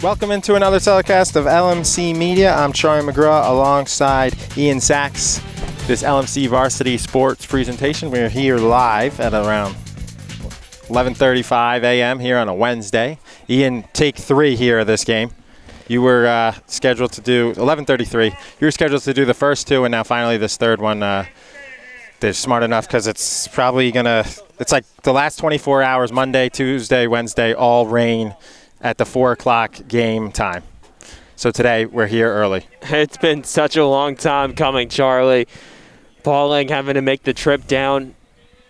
Welcome into another telecast of LMC Media. I'm Troy McGraw alongside Ian Sachs. This LMC Varsity Sports presentation. We're here live at around 11:35 a.m. here on a Wednesday. Ian, take 3 here of this game. You were scheduled to do 11:33. You were scheduled to do the first 2, and now finally this third one. They're smart enough because it's probably it's like the last 24 hours, Monday, Tuesday, Wednesday, all rain at the 4 o'clock game time. So today we're here early. It's been such a long time coming, Charlie. Pawling having to make the trip down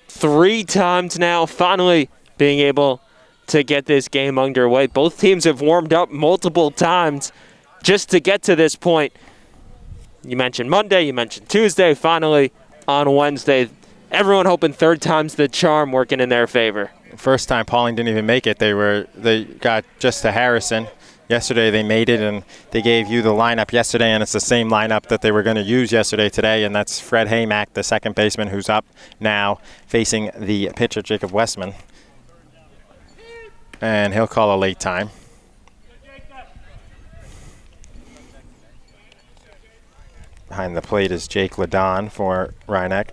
3 times now, finally being able to get this game underway. Both teams have warmed up multiple times just to get to this point. You mentioned Monday, you mentioned Tuesday, finally on Wednesday. Everyone hoping third time's the charm working in their favor. First time Pawling didn't even make it. They got just to Harrison. Yesterday they made it, and they gave you the lineup yesterday, and it's the same lineup that they were going to use yesterday today, and that's Fred Haymack, the second baseman, who's up now facing the pitcher, Jacob Westman. And he'll call a late time. Behind the plate is Jake Ladon for Rhineck.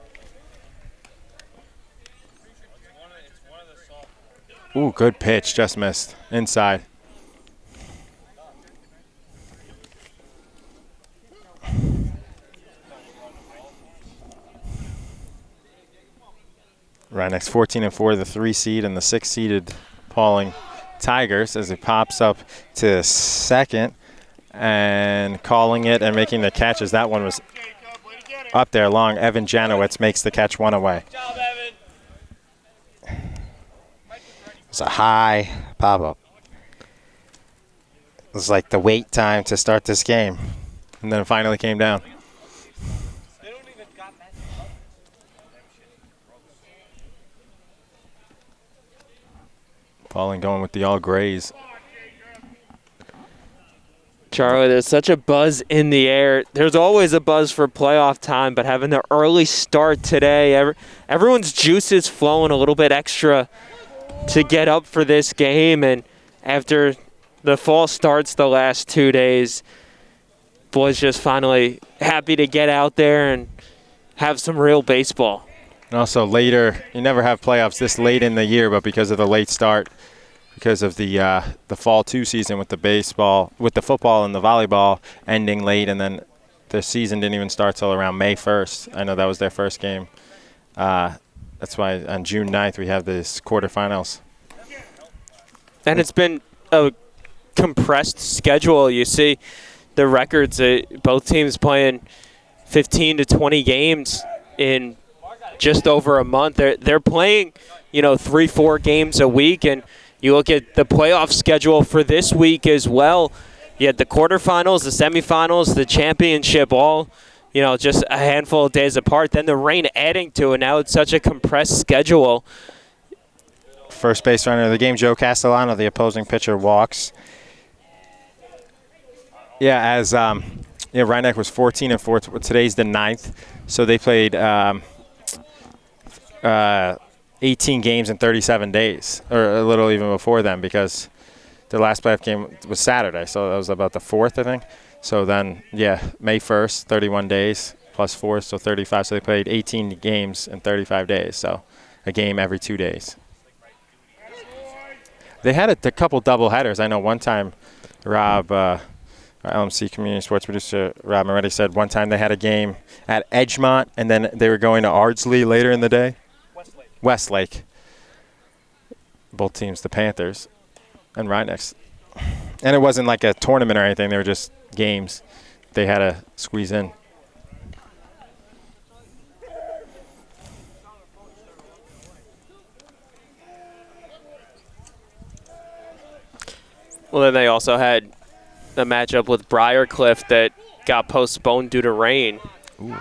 Ooh, good pitch, just missed. Inside. Rhineck's 14-4, the 3 seed, and the 6-seeded Pawling Tigers as it pops up to second and calling it and making the catches. That one was up there long. Evan Janowitz makes the catch, 1 away. It's a high pop-up. It was like the wait time to start this game, and then it finally came down. Pawling going with the all grays. Charlie, there's such a buzz in the air. There's always a buzz for playoff time, but having the early start today, everyone's juice is flowing a little bit extra to get up for this game. And after the fall starts the last 2 days, boys just finally happy to get out there and have some real baseball. And also later, you never have playoffs this late in the year, but because of the late start, because of the fall 2 season with the baseball, with the football and the volleyball ending late, and then the season didn't even start till around May 1st. I know that was their first game. That's why on June 9th we have this quarterfinals. And it's been a compressed schedule. You see the records, both teams playing 15 to 20 games in just over a month. They're playing, 3-4 games a week, and you look at the playoff schedule for this week as well. You had the quarterfinals, the semifinals, the championship, all just a handful of days apart. Then the rain adding to it. Now it's such a compressed schedule. First base runner of the game, Joe Castellano, the opposing pitcher, walks. Yeah, as Rhineck was 14-4. Today's the 9th, so they played 18 games in 37 days, or a little even before then, because their last playoff game was Saturday, so that was about the 4th, I think. So then, May 1st, 31 days plus 4, so 35. So they played 18 games in 35 days, so a game every 2 days. They had a couple double headers. I know one time Rob, our LMC Community Sports producer, Rob Moretti, said one time they had a game at Edgemont, and then they were going to Ardsley later in the day. Westlake. Both teams, the Panthers and Rhinex. And it wasn't like a tournament or anything. They were just games they had to squeeze in. Well, then they also had a matchup with Briarcliff that got postponed due to rain. Ooh.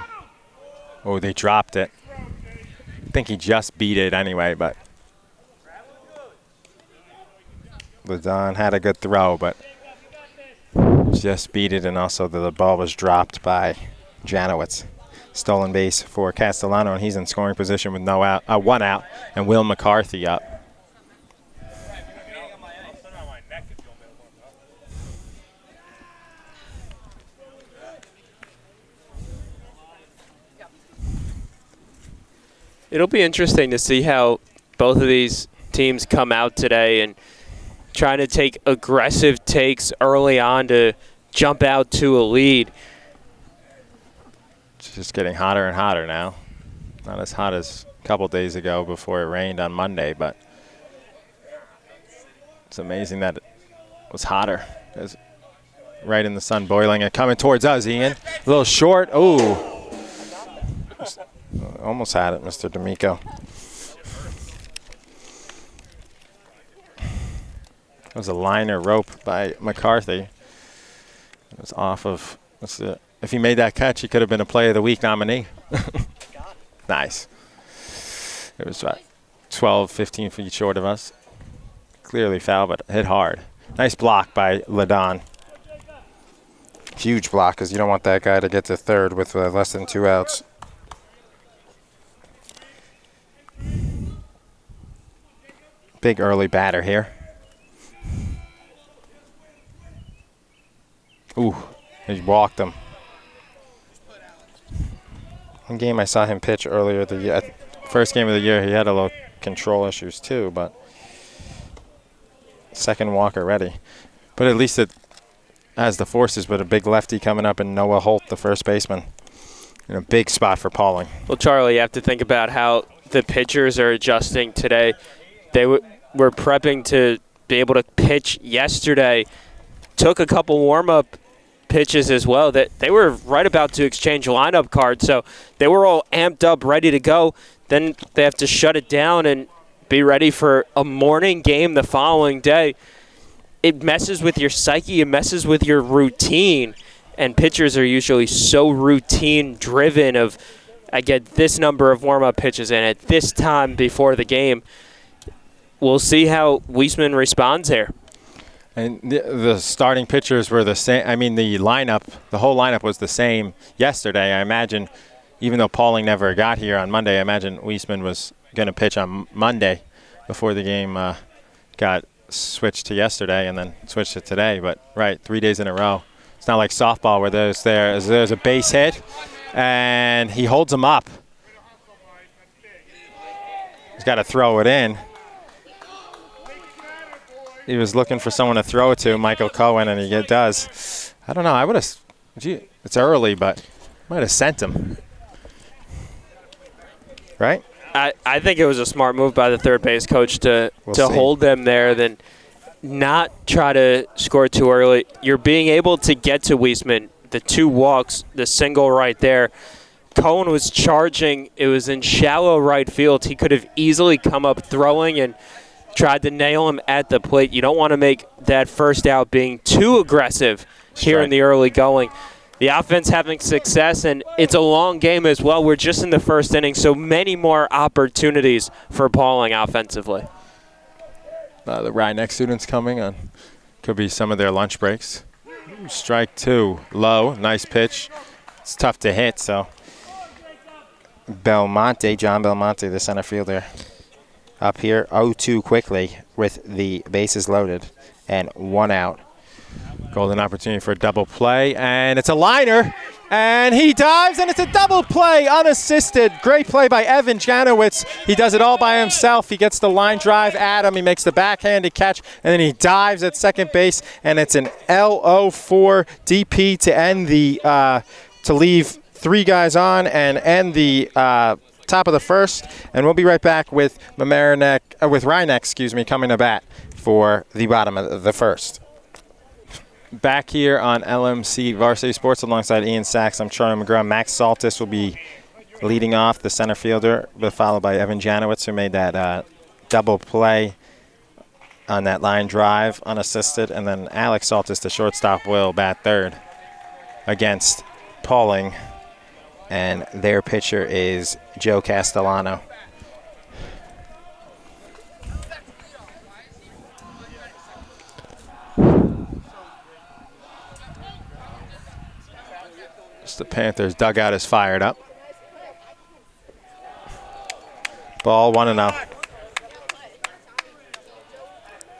Oh, they dropped it. I think he just beat it anyway, but Ladon had a good throw, but just beat it, and also the ball was dropped by Janowitz. Stolen base for Castellano, and he's in scoring position with 1 out, and Will McCarthy up. It'll be interesting to see how both of these teams come out today and trying to take aggressive takes early on to jump out to a lead. It's just getting hotter and hotter now. Not as hot as a couple days ago before it rained on Monday, but it's amazing that it was hotter. It's right in the sun, boiling and coming towards us, Ian. A little short. Ooh. Almost had it, Mr. D'Amico. It was a liner rope by McCarthy. It was off of, if he made that catch, he could have been a Play of the Week nominee. Nice. It was about 12, 15 feet short of us. Clearly foul, but hit hard. Nice block by Ladon. Huge block, because you don't want that guy to get to third with less than 2 outs. Big early batter here. Ooh, he walked him. One game I saw him pitch earlier the year, first game of the year, he had a little control issues too, but second walk already. But at least it has the forces with a big lefty coming up and Noah Holt, the first baseman. In a big spot for Pawling. Well, Charlie, you have to think about how the pitchers are adjusting today. They were prepping to be able to pitch yesterday. Took a couple warm-up pitches as well. That they were right about to exchange lineup cards, so they were all amped up, ready to go. Then they have to shut it down and be ready for a morning game the following day. It messes with your psyche. It messes with your routine. And pitchers are usually so routine-driven of, I get this number of warm-up pitches in at this time before the game. We'll see how Weisman responds here. And the starting pitchers were the same. I mean, the whole lineup was the same yesterday. I imagine, even though Pawling never got here on Monday, I imagine Weisman was going to pitch on Monday before the game got switched to yesterday and then switched to today. But, right, 3 days in a row. It's not like softball where there's a base hit, and he holds him up. He's got to throw it in. He was looking for someone to throw it to, Michael Cohen, and he does. I don't know. I would have. It's early, but might have sent him. Right? I think it was a smart move by the third base coach to hold them there than not try to score too early. You're being able to get to Weisman. The 2 walks, the single right there. Cohen was charging. It was in shallow right field. He could have easily come up throwing and tried to nail him at the plate. You don't want to make that first out being too aggressive here in the early going. The offense having success, and it's a long game as well. We're just in the first inning, so many more opportunities for Pawling offensively. The Rhinex students coming on. Could be some of their lunch breaks. Strike 2, low, nice pitch. It's tough to hit, so. John Belmonte, the center fielder. Up here, 0-2 quickly with the bases loaded and 1 out. Golden opportunity for a double play, and it's a liner, and he dives, and it's a double play, unassisted. Great play by Evan Janowitz. He does it all by himself. He gets the line drive at him. He makes the backhanded catch, and then he dives at second base, and it's an LO4 DP to end to leave 3 guys on and end the top of the first, and we'll be right back with Rhinex, coming to bat for the bottom of the first. Back here on LMC Varsity Sports alongside Ian Sachs. I'm Charlie McGraw. Max Saltis will be leading off, the center fielder, but followed by Evan Janowitz, who made that double play on that line drive, unassisted, and then Alex Saltis, the shortstop, will bat third against Pawling. And their pitcher is Joe Castellano. The Panthers' dugout is fired up. Ball 1-0. I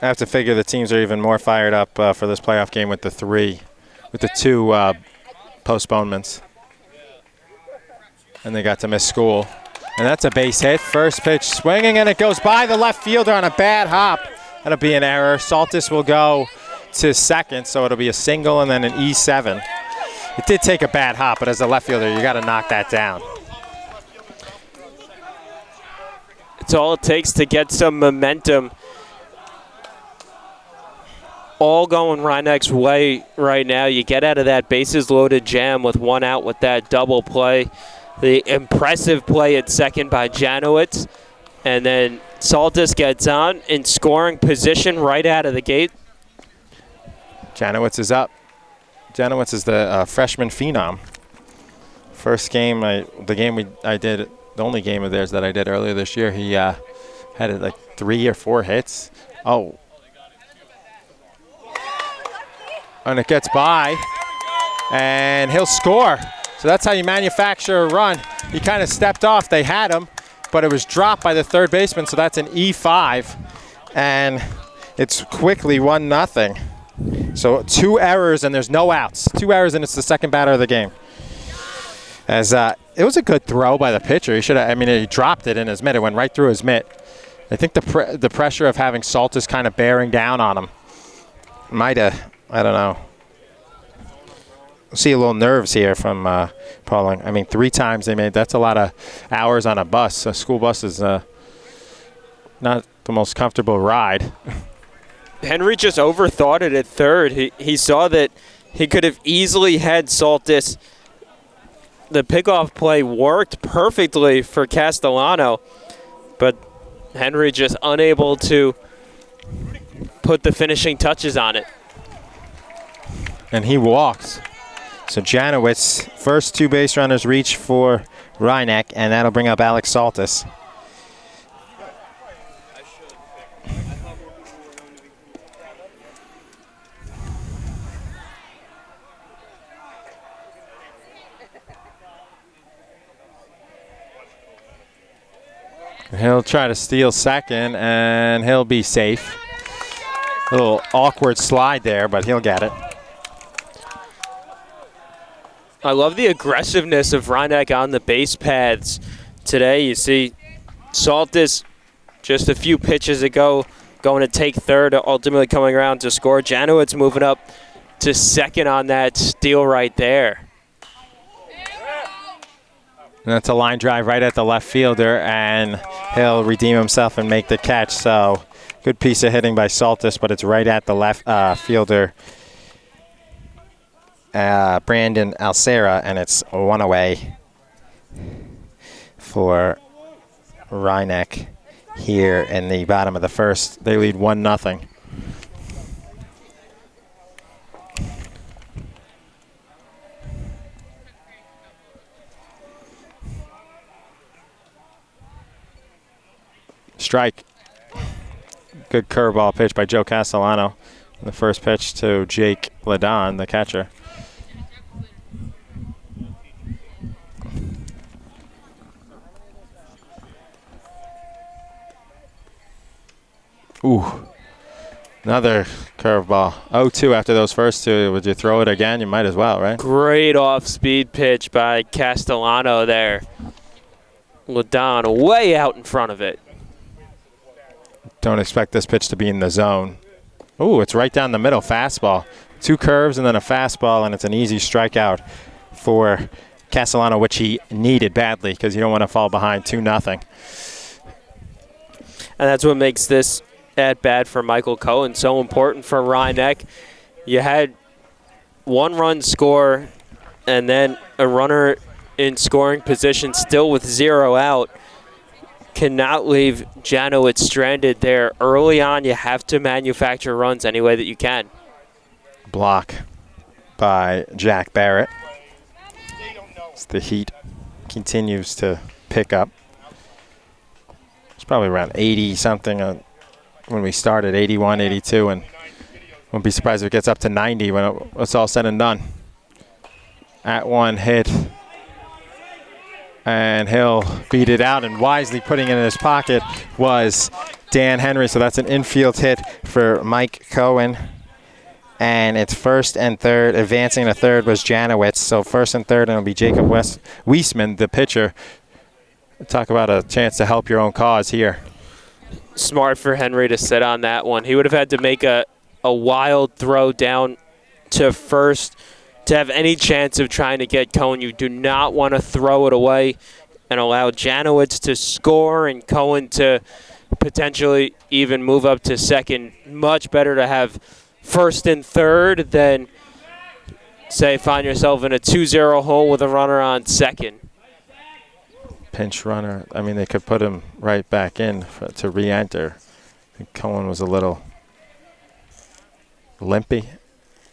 have to figure the teams are even more fired up for this playoff game with the 2 postponements. And they got to miss school. And that's a base hit. First pitch swinging, and it goes by the left fielder on a bad hop. That'll be an error. Saltis will go to second, so it'll be a single and then an E7. It did take a bad hop, but as a left fielder, you got to knock that down. It's all it takes to get some momentum. All going Rhinebeck's way right now. You get out of that bases loaded jam with one out with that double play. The impressive play at second by Janowitz. And then Saltis gets on in scoring position right out of the gate. Janowitz is up. Janowitz is the freshman phenom. First game, the only game of theirs that I did earlier this year, he had like 3 or 4 hits. Oh. And it gets by, and he'll score. So that's how you manufacture a run. He kind of stepped off. They had him, but it was dropped by the third baseman, so that's an E5, and it's quickly 1-0. So 2 errors, and there's no outs. 2 errors, and it's the second batter of the game. As it was a good throw by the pitcher. He dropped it in his mitt. It went right through his mitt. I think the pressure of having Saltis kind of bearing down on him might have, I don't know. See a little nerves here from Pawling. 3 times they made. That's a lot of hours on a bus. A school bus is not the most comfortable ride. Henry just overthought it at third. He saw that he could have easily had Saltis. The pickoff play worked perfectly for Castellano, but Henry just unable to put the finishing touches on it. And he walks. So Janowitz, first 2 base runners reach for Rhinebeck, and that'll bring up Alex Saltis. He'll try to steal second, and he'll be safe. A little awkward slide there, but he'll get it. I love the aggressiveness of Rhinebeck on the base paths today. You see Saltis just a few pitches ago going to take third, ultimately coming around to score. Janowitz moving up to second on that steal right there. And that's a line drive right at the left fielder, and he'll redeem himself and make the catch. So good piece of hitting by Saltis, but it's right at the left fielder, Brandon Alcera, and it's 1 away for Rhinebeck here in the bottom of the first. They lead 1-0. Strike. Good curveball pitch by Joe Castellano. The first pitch to Jake Ladon, the catcher. Ooh, another curveball. 0-2 after those first 2. Would you throw it again? You might as well, right? Great off-speed pitch by Castellano there. Ladon way out in front of it. Don't expect this pitch to be in the zone. Ooh, it's right down the middle, fastball. 2 curves and then a fastball, and it's an easy strikeout for Castellano, which he needed badly because you don't want to fall behind 2-0. And that's what makes this at-bat for Michael Cohen so important for Rhinebeck. You had 1 run score and then a runner in scoring position still with 0 out. Cannot leave Janowitz stranded there. Early on, you have to manufacture runs any way that you can. Block by Jack Barrett. As the heat continues to pick up. It's probably around 80-something when we started, 81, 82, and won't be surprised if it gets up to 90 when it's all said and done. At 1 hit. And he'll beat it out, and wisely putting it in his pocket was Dan Henry. So that's an infield hit for Mike Cohen. And it's first and third. Advancing to third was Janowitz. So first and third, and it'll be Jacob Weisman, the pitcher, Talk about a chance to help your own cause here. Smart for Henry to sit on that one. He would have had to make a wild throw down to first to have any chance of trying to get Cohen. You do not want to throw it away and allow Janowitz to score and Cohen to potentially even move up to second. Much better to have first and third than, say, find yourself in a 2-0 hole with a runner on second. Pinch runner. I mean, they could put him right back in to re-enter. I think Cohen was a little limpy.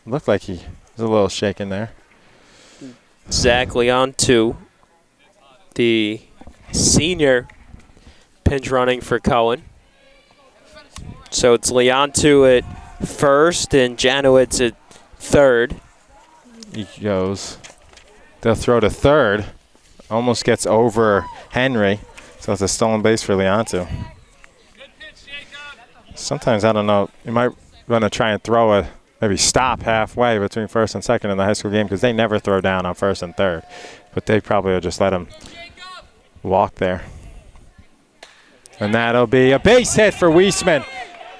Looked like he was a little shaken there. Zach Leontu, the senior, pinch running for Cohen. So it's Leontu at first and Janowitz at third. He goes. They'll throw to third. Almost gets over Henry. So it's a stolen base for Leontu. Sometimes, I don't know, you might want to try and throw a, maybe stop halfway between first and second in the high school game because they never throw down on first and third. But they probably will just let him walk there. And that'll be a base hit for Weisman.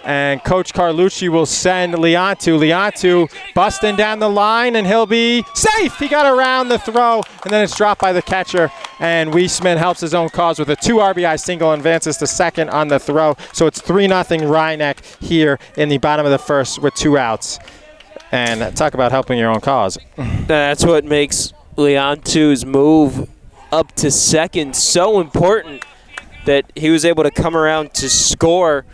And Coach Carlucci will send Leontu. Leontu busting down the line, and he'll be safe. He got around the throw, and then it's dropped by the catcher. And Weisman helps his own cause with a 2 RBI single and advances to second on the throw. So it's 3-0 Rhinebeck here in the bottom of the first with 2 outs. And talk about helping your own cause. That's what makes Leontu's move up to second so important, that he was able to come around to score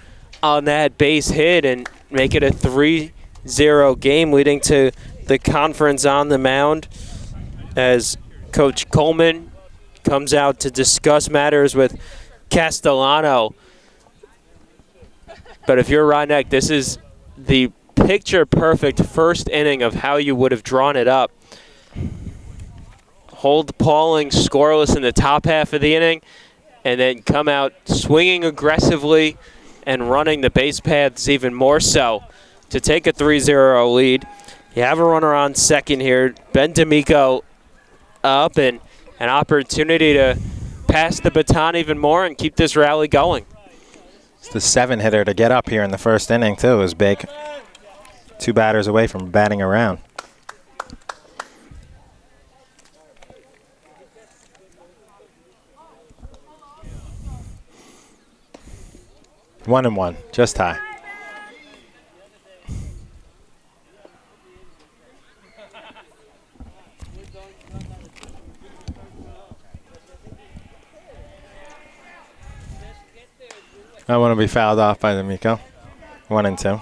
on that base hit and make it a 3-0 game, leading to the conference on the mound as Coach Coleman comes out to discuss matters with Castellano. But if you're Rhinebeck, this is the picture-perfect first inning of how you would have drawn it up. Hold Pawling scoreless in the top half of the inning, and then come out swinging aggressively and running the base paths even more so to take a 3-0 lead. You have a runner on second here. Ben D'Amico up, and an opportunity to pass the baton even more and keep this rally going. It's the 7-hitter to get up here in the first inning, too, is big. 2 batters away from batting around. One and one, just high. I want to be fouled off by D'Amico. 1 and 2.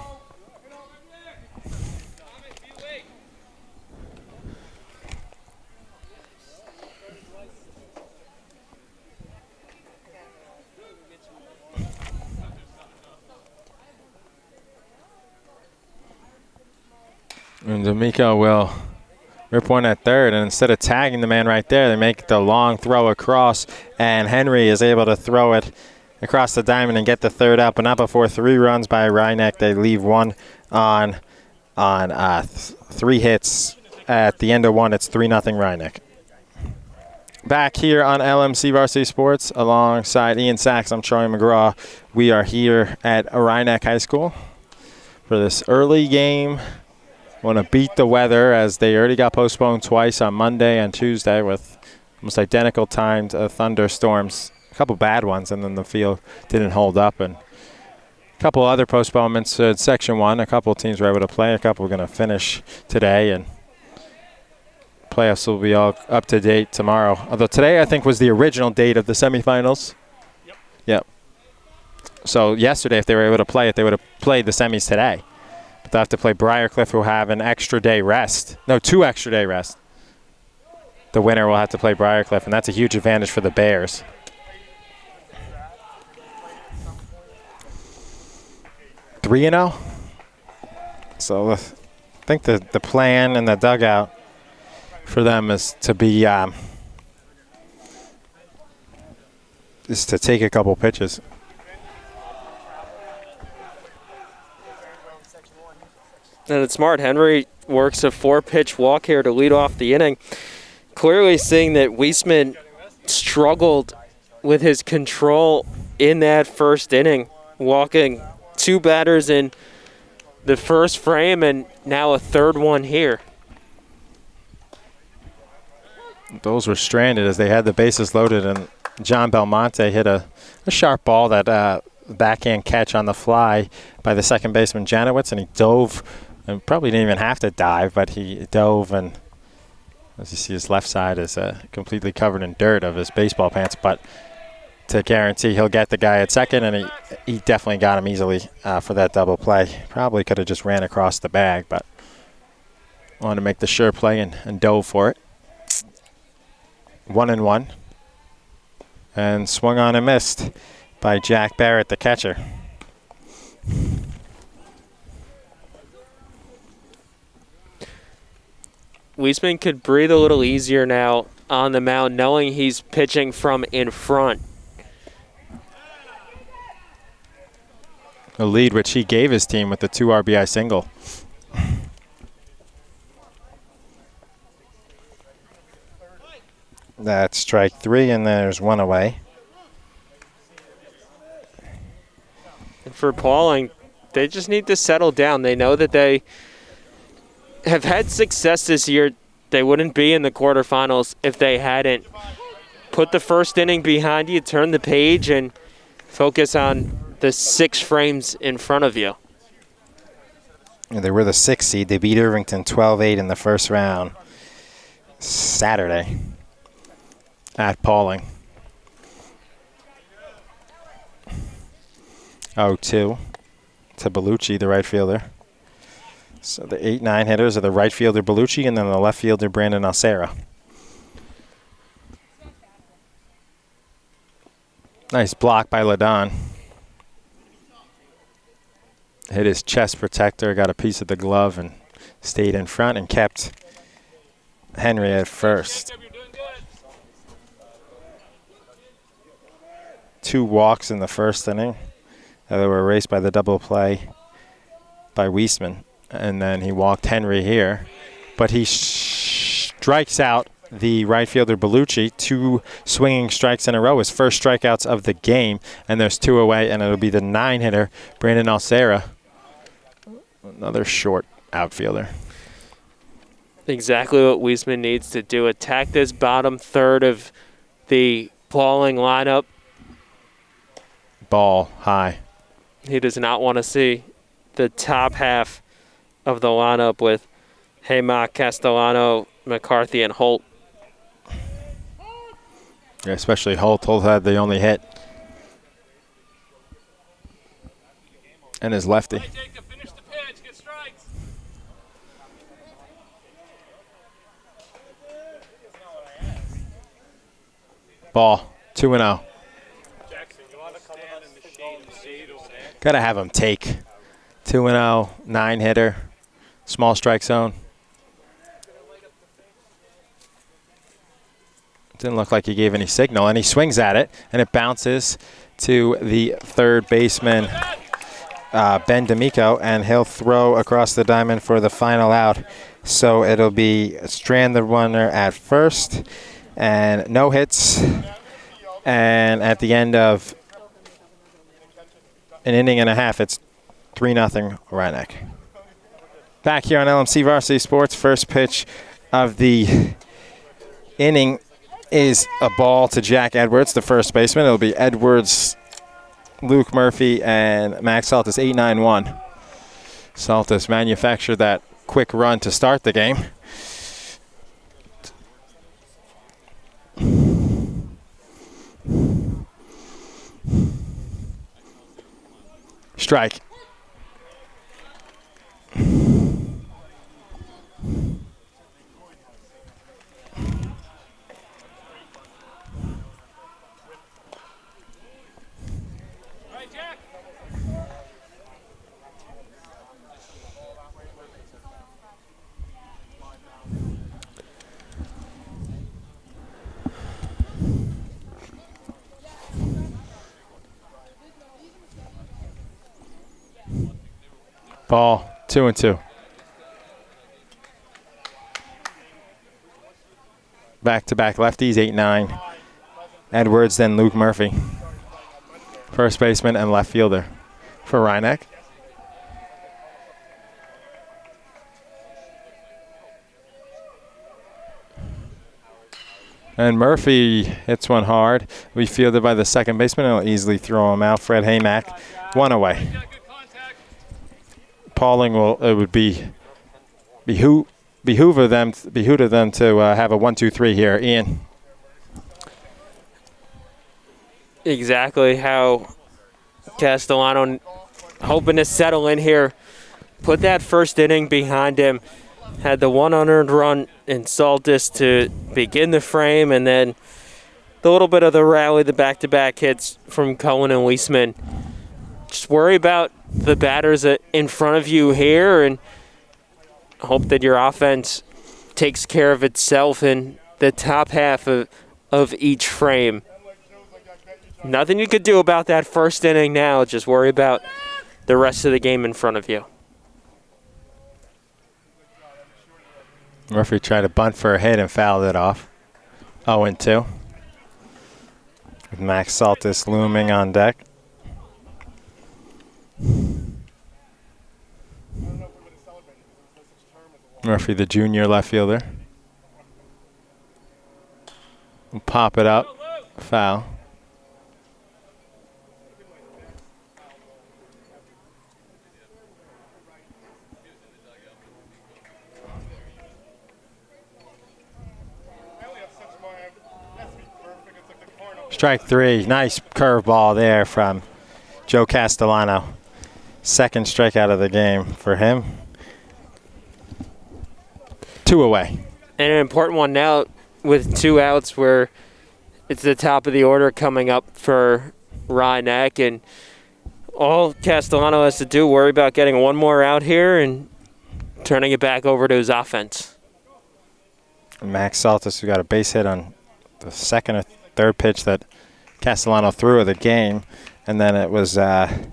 And D'Amico will rip one at third, and instead of tagging the man right there, they make the long throw across, and Henry is able to throw it across the diamond and get the third out, but not before 3 runs by Rhinebeck. They leave one on 3 hits. At the end of 1, it's 3-0 Rhinebeck. Back here on LMC Varsity Sports alongside Ian Sachs, I'm Troy McGraw. We are here at Rhinebeck High School for this early game. Want to beat the weather as they already got postponed twice on Monday and Tuesday with almost identical timed thunderstorms. A couple bad ones, and then the field didn't hold up. And a couple other postponements at Section 1. A couple teams were able to play. A couple are going to finish today. And playoffs will be all up to date tomorrow. Although today I think was the original date of the semifinals. Yep. So yesterday, if they were able to play it, they would have played the semis today. They'll have to play Briarcliff, who will have an extra day rest. No, 2 extra day rest. The winner will have to play Briarcliff, and that's a huge advantage for the Bears. 3-0. So I think the plan and the dugout for them is to be is to take a couple pitches. And it's smart. Henry works a 4-pitch walk here to lead off the inning. Clearly seeing that Weisman struggled with his control in that first inning, walking 2 batters in the first frame and now a third one here. Those were stranded as they had the bases loaded, and John Belmonte hit a sharp ball that backhand catch on the fly by the second baseman Janowitz, and he dove, and probably didn't even have to dive, but he dove, and as you see, his left side is completely covered in dirt of his baseball pants, but to guarantee he'll get the guy at second, and he definitely got him easily for that double play. Probably could have just ran across the bag, but wanted to make the sure play and dove for it. 1-1. And swung on and missed by Jack Barrett, the catcher. Weisman could breathe a little easier now on the mound, knowing he's pitching from in front. A lead which he gave his team with the 2 RBI single. That's strike 3, and there's 1 away. And for Pawling, they just need to settle down. They know that they have had success this year. They wouldn't be in the quarterfinals if they hadn't put the first inning behind you, turn the page, and focus on the 6 frames in front of you. Yeah, they were the 6th seed. They beat Irvington 12-8 in the first round Saturday at Pawling. 0-2 to Bellucci, the right fielder. So the 8-9 hitters are the right fielder Bellucci and then the left fielder Brandon Alcera. Nice block by Ladon. Hit his chest protector, got a piece of the glove and stayed in front and kept Henry at first. 2 walks in the first inning. They were erased by the double play by Weisman. And then he walked Henry here. But he strikes out the right fielder Bellucci. 2 swinging strikes in a row. His first strikeouts of the game. And there's 2 away. And it'll be the 9 hitter, Brandon Alcera. Another short outfielder. Exactly what Weisman needs to do. Attack this bottom third of the Pawling lineup. Ball high. He does not want to see the top half of the lineup with Haymock, Castellano, McCarthy, and Holt. Yeah, especially Holt. Holt had the only hit. And his lefty. Ball, 2-0. Got to have him take. 2-0, 9 hitter, small strike zone. Didn't look like he gave any signal, and he swings at it, and it bounces to the third baseman, Ben D'Amico, and he'll throw across the diamond for the final out. So it'll be Strand the runner at first, and no hits. And at the end of an inning and a half, it's 3-0 Rhinebeck. Back here on LMC Varsity Sports, first pitch of the inning is a ball to Jack Edwards, the first baseman. It'll be Edwards, Luke Murphy, and Max Saltis, 8-9-1. Saltis manufactured that quick run to start the game. Strike. Ball, 2-2. Back-to-back lefties, 8-9. Edwards, then Luke Murphy. First baseman and left fielder for Rhinebeck. And Murphy hits one hard. We fielded by the second baseman, and he'll easily throw him out. Fred Haymack, one away. Pawling it would behoove of them to have a 1-2-3 here. Ian. Exactly how Castellano hoping to settle in here. Put that first inning behind him. Had the one unearned run in Saltis to begin the frame, and then the little bit of the rally, the back-to-back hits from Cohen and Weisman. Just worry about the batters in front of you here and hope that your offense takes care of itself in the top half of each frame. Nothing you could do about that first inning now. Just worry about the rest of the game in front of you. Murphy tried to bunt for a hit and fouled it off. 0-2. With Max Saltis looming on deck. Murphy, the junior left fielder. We'll pop it up. Foul. Strike three. Nice curveball there from Joe Castellano. Second strikeout of the game for him. 2 away. And an important one now with 2 outs where it's the top of the order coming up for Rhinebeck. And all Castellano has to do, worry about getting one more out here and turning it back over to his offense. Max Saltis, who got a base hit on the second or third pitch that Castellano threw of the game. And then it was the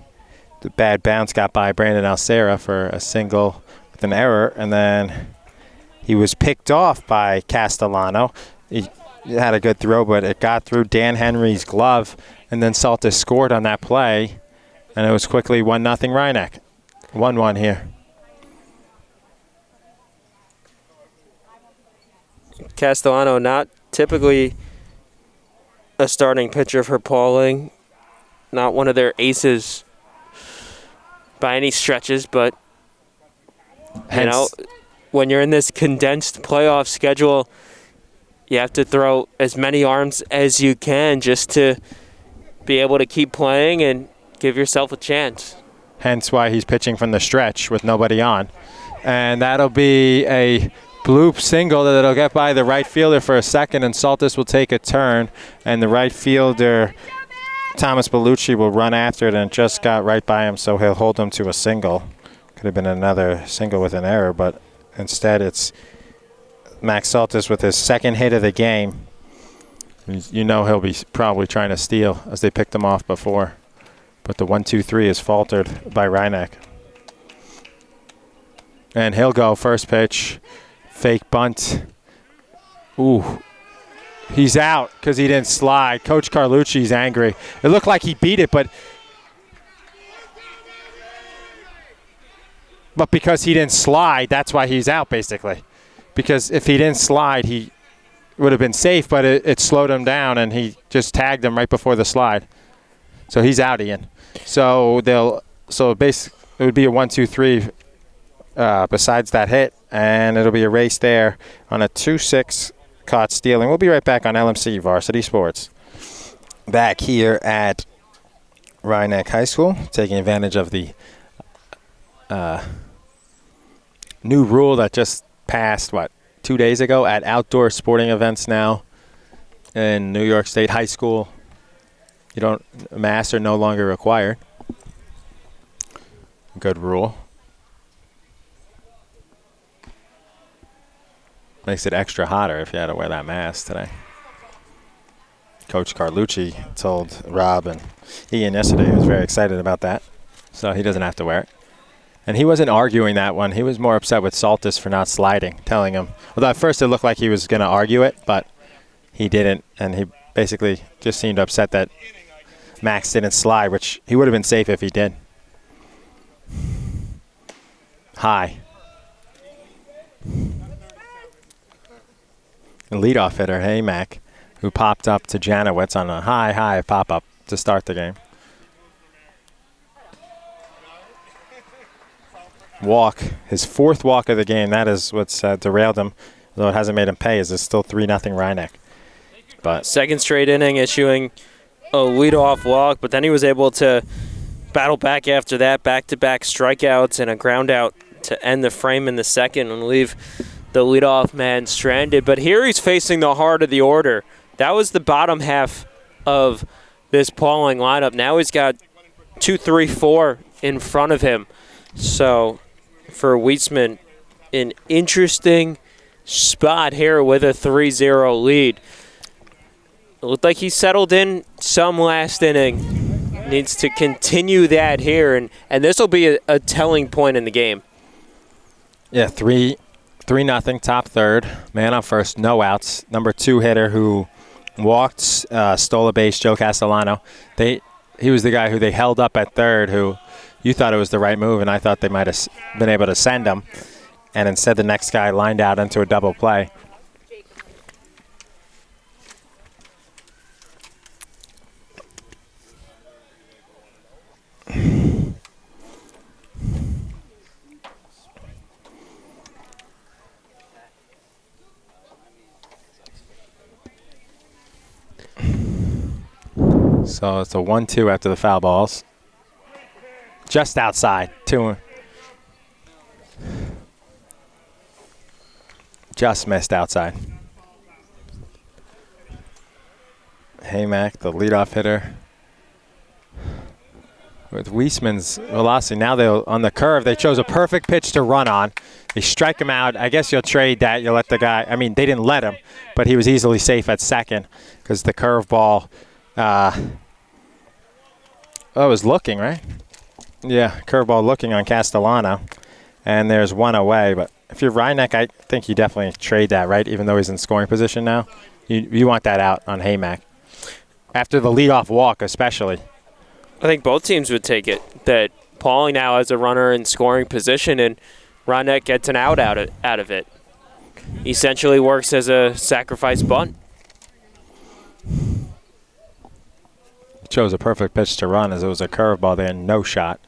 bad bounce got by Brandon Alcera for a single with an error. And then he was picked off by Castellano. He had a good throw, but it got through Dan Henry's glove. And then Saltis scored on that play. And it was quickly 1-0 Rhinebeck. 1-1 here. Castellano not typically a starting pitcher for Pawling. Not one of their aces by any stretches, but you know, when you're in this condensed playoff schedule, you have to throw as many arms as you can just to be able to keep playing and give yourself a chance. Hence why he's pitching from the stretch with nobody on. And that'll be a bloop single that'll get by the right fielder for a second, and Saltis will take a turn, and the right fielder, Thomas Bellucci, will run after it, and just got right by him, so he'll hold him to a single. Could have been another single with an error, but instead it's Max Saltis with his second hit of the game. You know he'll be probably trying to steal as they picked him off before. But the 1-2-3 is faltered by Rhinebeck. And he'll go first pitch. Fake bunt. Ooh. He's out because he didn't slide. Coach Carlucci's angry. It looked like he beat it, but because he didn't slide, that's why he's out, basically. Because if he didn't slide, he would have been safe, but it slowed him down, and he just tagged him right before the slide. So he's out, Ian. So it would be a 1-2-3 besides that hit, and it'll be a race there on a 2-6 caught stealing. We'll be right back on LMC Varsity Sports. Back here at Rhinebeck High School, taking advantage of the new rule that just passed, 2 days ago at outdoor sporting events now in New York State High School. Masks are no longer required. Good rule. Makes it extra hotter if you had to wear that mask today. Coach Carlucci told Rob and Ian yesterday he was very excited about that, so he doesn't have to wear it. And he wasn't arguing that one. He was more upset with Saltis for not sliding, telling him. Although at first it looked like he was going to argue it, but he didn't, and he basically just seemed upset that Max didn't slide, which he would have been safe if he did. High. And leadoff hitter, Haymack, who popped up to Janowitz on a high pop-up to start the game. Walk, his 4th walk of the game. That is what's derailed him, though it hasn't made him pay. Is it's still 3-0 Rhinebeck. But second straight inning issuing a leadoff walk, but then he was able to battle back after that, back-to-back strikeouts and a ground out to end the frame in the second and leave the leadoff man stranded. But here he's facing the heart of the order. That was the bottom half of this Pawling lineup. Now he's got 2, 3, 4 in front of him. So for Wiesman, an interesting spot here with a 3-0 lead. It looked like he settled in some last inning. Needs to continue that here, and this will be a telling point in the game. Yeah, 3-0, top third. Man on first, no outs. Number 2 hitter who walked, stole a base, Joe Castellano. He was the guy who they held up at third, who you thought it was the right move, and I thought they might have been able to send him. And instead the next guy lined out into a double play. So it's a 1-2 after the foul balls. Just outside. 2. Just missed outside. Haymack, the leadoff hitter. With Wiesman's velocity, now they'll on the curve, they chose a perfect pitch to run on. They strike him out. I guess you'll trade that. You'll let the guy, I mean, they didn't let him, but he was easily safe at second because the curveball, was looking, right? Yeah, curveball looking on Castellano. And there's one away. But if you're Rhinebeck, I think you definitely trade that, right? Even though he's in scoring position now. You want that out on Haymack. After the leadoff walk, especially. I think both teams would take it. That Pawling now has a runner in scoring position, and Rhinebeck gets an out of it. Essentially works as a sacrifice bunt. Chose a perfect pitch to run as it was a curveball there, no shot.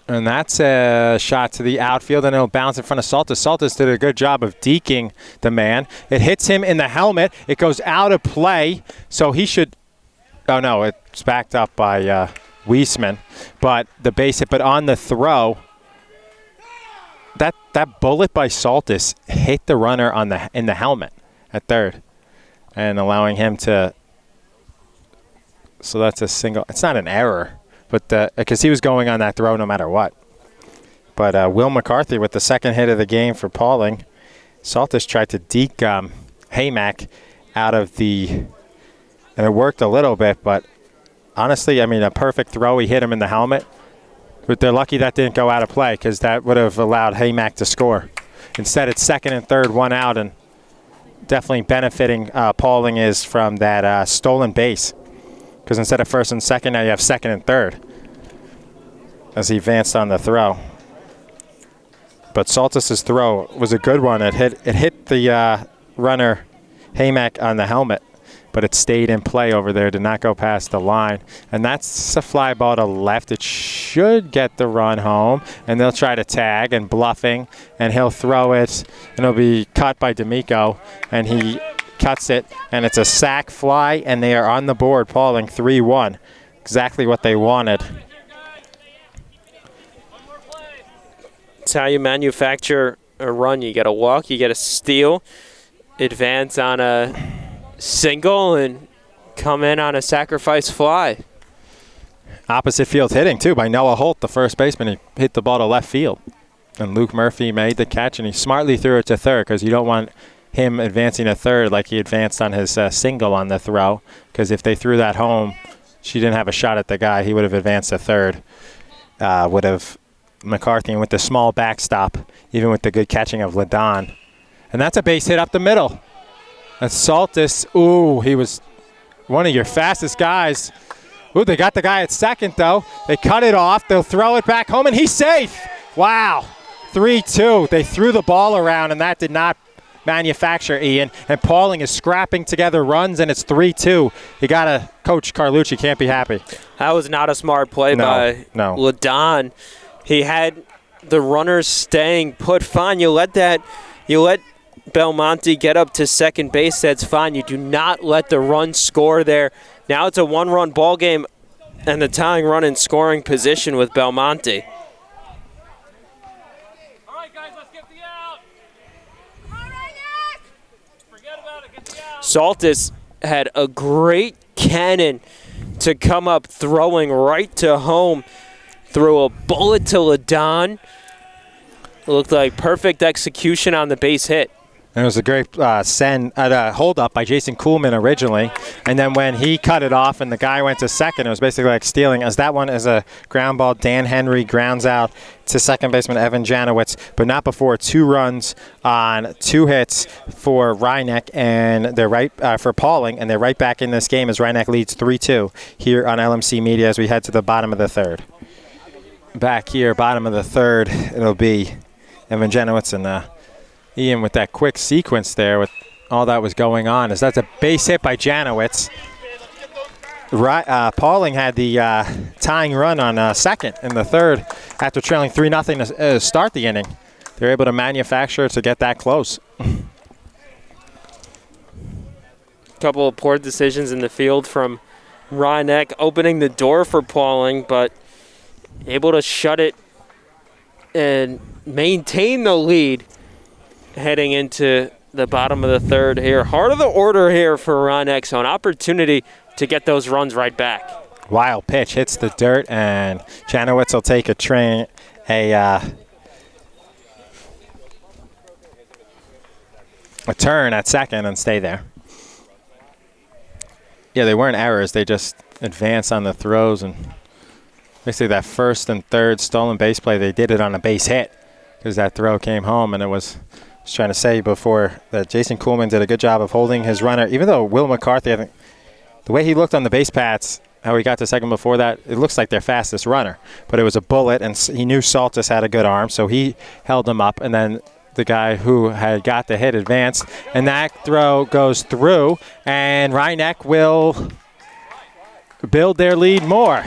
And that's a shot to the outfield, and it'll bounce in front of Saltis. Saltis did a good job of deking the man. It hits him in the helmet. It goes out of play, so he should – oh, no, it's backed up by Wiesman. But the base hit, but on the throw, that bullet by Saltis hit the runner in the helmet at third and allowing him to – so that's a single – it's not an error. But because he was going on that throw no matter what. But Will McCarthy with the second hit of the game for Pawling. Saltis tried to deke Haymack out of the, and it worked a little bit. But honestly, I mean, a perfect throw. He hit him in the helmet. But they're lucky that didn't go out of play because that would have allowed Haymack to score. Instead, it's second and third, one out, and definitely benefiting Pawling is from that stolen base. Because instead of first and second, now you have second and third as he advanced on the throw. But Saltis' throw was a good one. It hit the runner Haymack on the helmet, but it stayed in play over there, did not go past the line. And that's a fly ball to left. It should get the run home, and they'll try to tag and bluffing, and he'll throw it, and it'll be caught by D'Amico, and he cuts it, and it's a sac fly, and they are on the board, Pawling 3-1. Exactly what they wanted. It's how you manufacture a run. You get a walk, you get a steal, advance on a single, and come in on a sacrifice fly. Opposite field hitting, too, by Noah Holt, the first baseman. He hit the ball to left field. And Luke Murphy made the catch, and he smartly threw it to third because you don't want him advancing to third like he advanced on his single on the throw, because if they threw that home, she didn't have a shot at the guy. He would have advanced to third. Would have McCarthy, and with the small backstop, even with the good catching of Ladon, And that's a base hit up the middle. That's Saltis. Ooh, he was one of your fastest guys. Ooh, they got the guy at second, though. They cut it off. They'll throw it back home, and he's safe. Wow. 3-2. They threw the ball around, and that did not manufacture, Ian. And Pawling is scrapping together runs, and it's 3-2. You got to, Coach Carlucci can't be happy. That was not a smart play by LaDon. He had the runners staying put. Fine, you let Belmonte get up to second base. That's fine. You do not let the run score there. Now it's a one-run ball game, and the tying run in scoring position with Belmonte. All right, guys, let's get the out. Forget about it. Get the out. Saltis had a great cannon to come up throwing right to home. Threw a bullet to LaDon. It looked like perfect execution on the base hit. And it was a great hold up by Jason Kuhlman originally. And then when he cut it off and the guy went to second, it was basically like stealing. As that one is a ground ball, Dan Henry grounds out to second baseman Evan Janowitz, but not before 2 runs on 2 hits for Reineke and they're for Pawling, and they're right back in this game as Reineke leads 3-2 here on LMC Media as we head to the bottom of the third. Back here, bottom of the third, it'll be Evan Janowitz and Ian with that quick sequence there with all that was going on. As that's a base hit by Janowitz. Pawling had the tying run on second in the third after trailing 3-0 to start the inning. They're able to manufacture to get that close. Couple of poor decisions in the field from Reineke, opening the door for Pawling, but able to shut it and maintain the lead heading into the bottom of the third here. Heart of the order here for Reineke, so an opportunity to get those runs right back. Wild pitch hits the dirt, and Janowitz will take a turn at second and stay there. Yeah, they weren't errors. They just advanced on the throws, and basically that first and third stolen base play, they did it on a base hit because that throw came home, and it was – I was trying to say before that Jason Kuhlman did a good job of holding his runner. Even though Will McCarthy, I think, the way he looked on the base pads, how he got to second before that, it looks like their fastest runner. But it was a bullet, and he knew Saltis had a good arm, so he held him up. And then the guy who had got the hit advanced, and that throw goes through, and Reineke will build their lead more.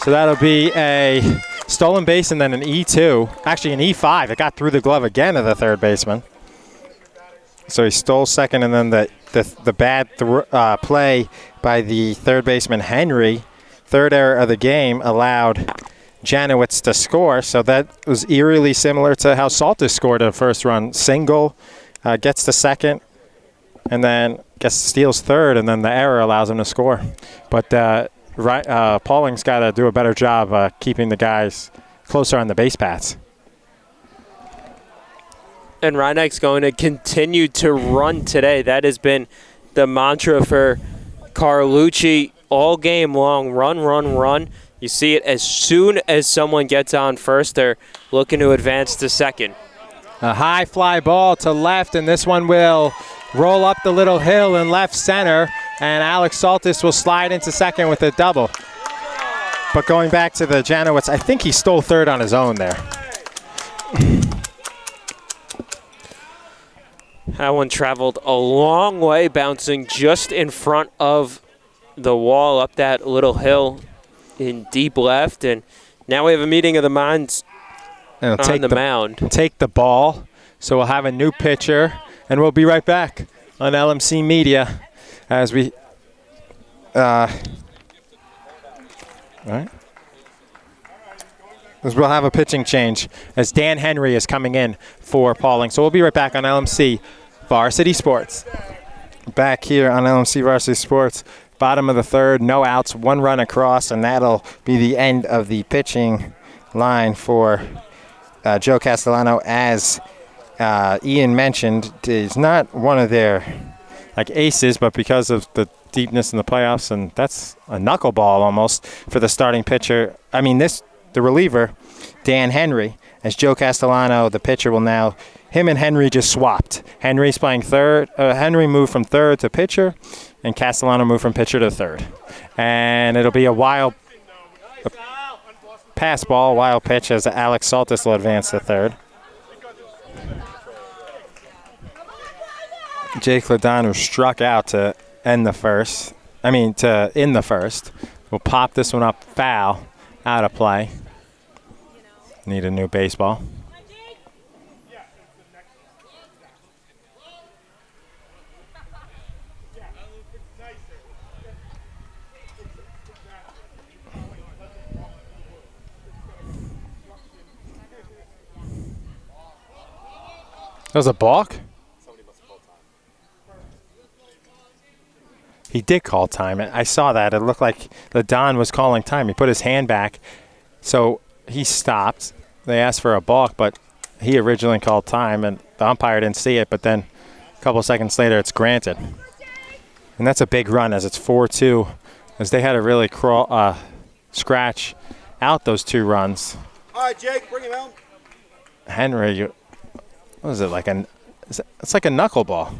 So that'll be a stolen base and then an E2, actually an E5. It got through the glove again of the third baseman. So he stole second, and then the bad play by the third baseman Henry, third error of the game, allowed Janowitz to score. So that was eerily similar to how Saltis scored a first run. Single, gets to second, and then steals third, and then the error allows him to score. But Pawling's got to do a better job keeping the guys closer on the base paths. And Reineke's going to continue to run today. That has been the mantra for Carlucci all game long. Run, run, run. You see it as soon as someone gets on first, they're looking to advance to second. A high fly ball to left, and this one will roll up the little hill in left center, and Alex Saltis will slide into second with a double. But going back to the Janowitz, I think he stole third on his own there. That one traveled a long way, bouncing just in front of the wall up that little hill in deep left. And now we have a meeting of the minds on the mound. Take the ball. So we'll have a new pitcher, and we'll be right back on LMC Media as we all right. As we'll have a pitching change as Dan Henry is coming in for Pawling. So we'll be right back on LMC Varsity Sports. Back here on LMC Varsity Sports, bottom of the third, no outs, 1 run across, and that'll be the end of the pitching line for Joe Castellano. As Ian mentioned, is not one of their aces, but because of the deepness in the playoffs, and that's a knuckleball almost for the starting pitcher. I mean, the reliever, Dan Henry, as Joe Castellano, the pitcher, will now, him and Henry just swapped. Henry's playing third. Henry moved from third to pitcher, and Castellano moved from pitcher to third. And it'll be a wild pass ball, wild pitch as Alex Saltis will advance to third. Jake Ladon, who struck out to end the first, will pop this one up foul, out of play. Need a new baseball. That was a balk? He did call time. I saw that. It looked like Ladon was calling time. He put his hand back, so he stopped. They asked for a balk, but he originally called time, and the umpire didn't see it, but then a couple seconds later it's granted. And that's a big run as it's 4-2, as they had to really scratch out those 2 runs. All right, Jake, bring him out. Henry, what is it, it's like a knuckleball.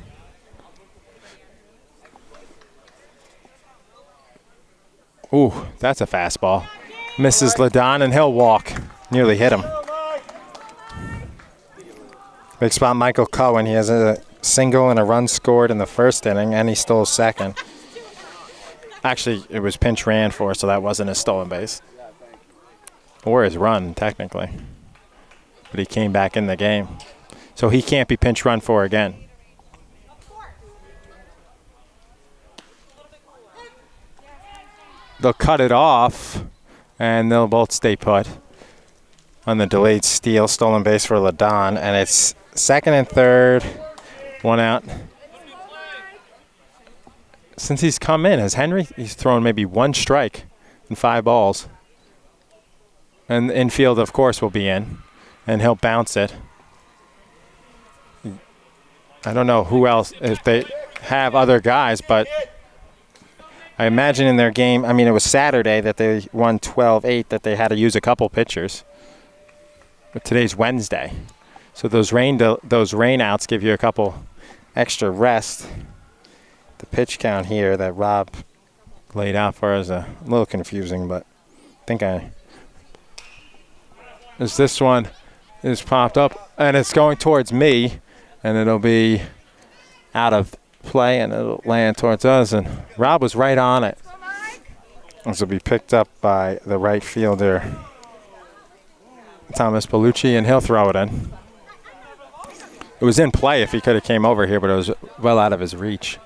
Ooh, that's a fastball. Misses Ladon, and he'll walk. Nearly hit him. Big spot, Michael Cohen. He has a single and a run scored in the first inning, and he stole second. Actually, it was pinch ran for, so that wasn't his stolen base. Or his run, technically. But he came back in the game. So he can't be pinch run for again. They'll cut it off, and they'll both stay put on the delayed steal, stolen base for Ladon, and it's second and third, 1 out. Since he's come in, he's thrown maybe 1 strike and 5 balls. And the infield, of course, will be in, and he'll bounce it. I don't know who else, if they have other guys, but I imagine in their game, it was Saturday that they won 12-8, that they had to use a couple pitchers. But today's Wednesday. So those rain outs give you a couple extra rest. The pitch count here that Rob laid out for us is a little confusing, but this one is popped up, and it's going towards me, and it'll be out of play, and it'll land towards us, and Rob was right on it. This will be picked up by the right fielder, Thomas Bellucci, and he'll throw it in. It was in play if he could have came over here, but it was well out of his reach.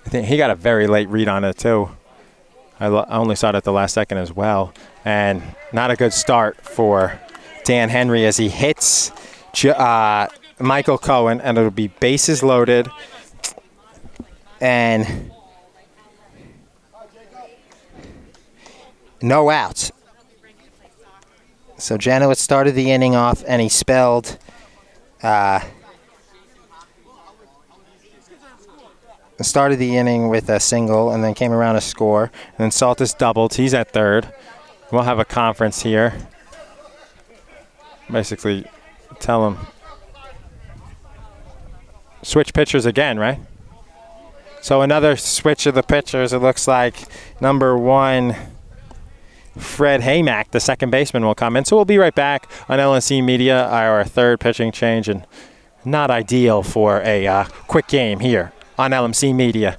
I think he got a very late read on it too. I only saw it at the last second as well, and not a good start for Dan Henry as he hits Michael Cohen, and it'll be bases loaded. And no outs. So Janowitz started the inning off, and he spelled started the inning with a single, and then came around a score. And then Saltis doubled. He's at third. We'll have a conference here. Basically, tell him switch pitchers again, right? So another switch of the pitchers. It looks like number 1, Fred Haymack, the second baseman, will come in. So we'll be right back on LMC Media, our third pitching change, and not ideal for a quick game here on LMC Media.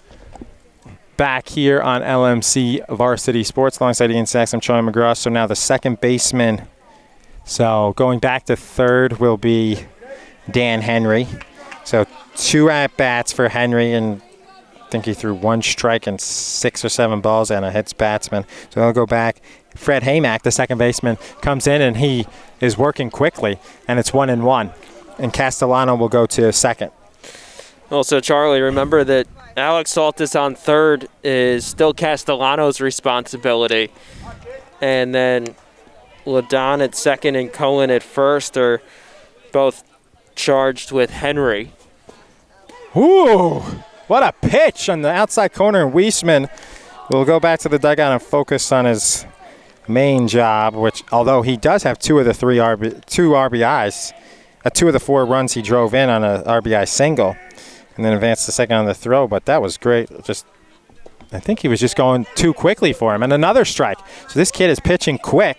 Back here on LMC Varsity Sports alongside Ian Sachs. I'm Troy McGraw. So now the second baseman. So going back to third will be Dan Henry. So 2 at-bats for Henry, and I think he threw 1 strike and 6 or 7 balls and a hits batsman. So they'll go back. Fred Haymack, the second baseman, comes in, and he is working quickly, and it's 1-1. And Castellano will go to second. Also, Charlie, remember that Alex Saltis on third is still Castellano's responsibility. And then Ladon at second and Cohen at first are both charged with Henry. Ooh! What a pitch on the outside corner, and Weisman will go back to the dugout and focus on his main job, which although he does have two of the two RBIs, two of the 4 runs he drove in on a RBI single, and then advanced the second on the throw. But that was great. I think he was just going too quickly for him. And another strike. So this kid is pitching quick,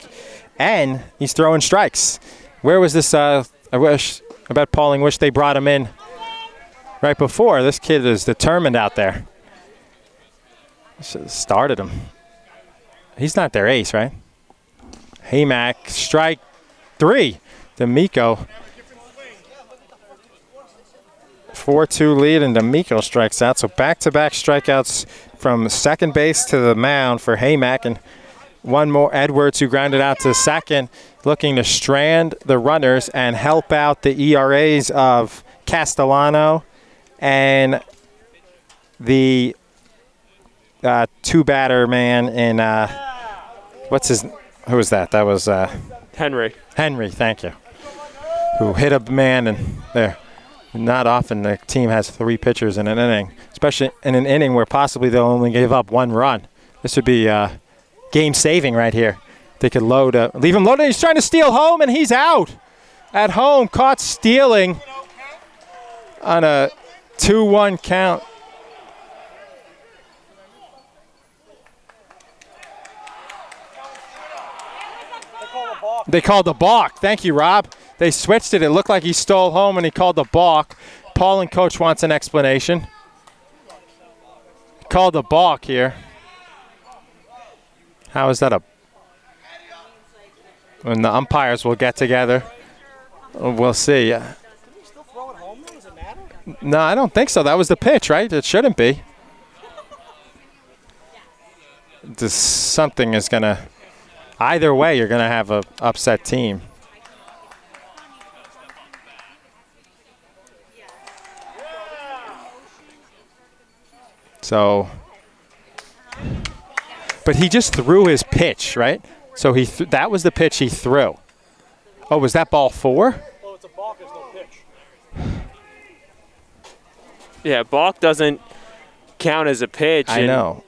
and he's throwing strikes. Where was this? I bet Pawling wished they brought him in right before. This kid is determined out there. Should have started him. He's not their ace, right? Haymack, strike 3. D'Amico. 4-2 lead, and D'Amico strikes out. So back-to-back strikeouts from second base to the mound for Haymack, and one more. Edwards, who grounded out to second, looking to strand the runners and help out the ERAs of Castellano and the two-batter man in who was that? That was Henry. Henry, thank you. Who hit a man, and there. Not often the team has 3 pitchers in an inning, especially in an inning where possibly they'll only give up 1 run. This would be game-saving right here. They could leave him loaded. He's trying to steal home, and he's out. At home, caught stealing on a 2-1 count. They called the balk. Thank you, Rob. They switched it. It looked like he stole home, and he called the balk. Pawling coach wants an explanation. He called the balk here. How is that when the umpires will get together, we'll see. No, I don't think so. That was the pitch, right? It shouldn't be. Something is going to... Either way, you're going to have an upset team. So, but he just threw his pitch, right? So that was the pitch he threw. Oh, was that ball 4? Well, it's a balk, there's no pitch. Yeah, balk doesn't count as a pitch. I know.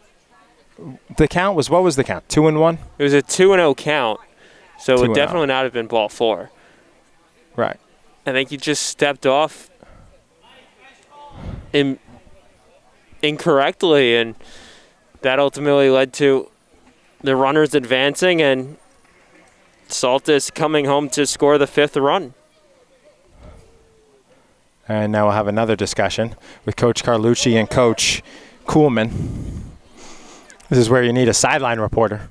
The count was, what was the count? 2-1? It was a 2-0 count, so it would 2-0. definitely not have been ball 4. Right. I think he just stepped off incorrectly, and that ultimately led to the runners advancing and Saltis coming home to score the 5th run. And now we'll have another discussion with Coach Carlucci and Coach Kuhlman. This is where you need a sideline reporter.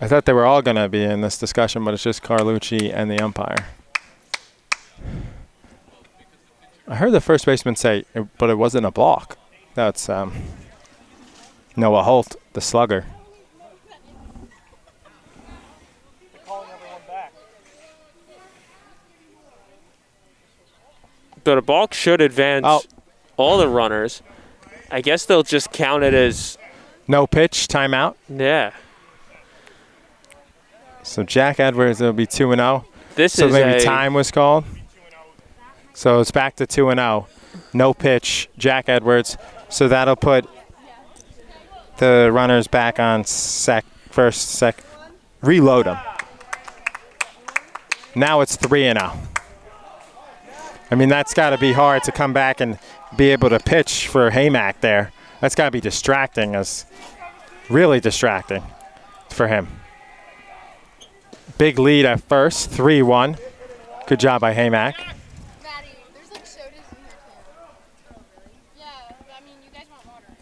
I thought they were all going to be in this discussion, but it's just Carlucci and the umpire. I heard the first baseman say, but it wasn't a balk. That's Noah Holt, the slugger. They're calling everyone back. But a balk should advance all the runners. I guess they'll just count it as... No pitch, timeout. Yeah. So Jack Edwards will be 2-0. So maybe time was called. So it's back to 2-0. No pitch, Jack Edwards. So that'll put the runners back on first. Reload them. Now it's 3-0. I mean, that's got to be hard to come back and be able to pitch for Haymack there. That's got to be distracting, really distracting for him. Big lead at first, 3-1. Good job by Haymack. Maddie, there's like sodas in here too. Oh, really? Yeah, I mean, you guys want water.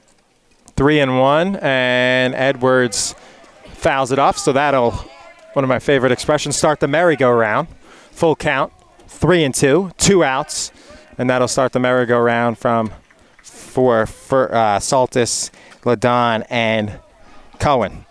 3-1, and Edwards fouls it off. So that'll, one of my favorite expressions, start the merry-go-round. Full count, 3-2, 2 outs, and that'll start the merry-go-round for Saltis, Ladon, and Cohen.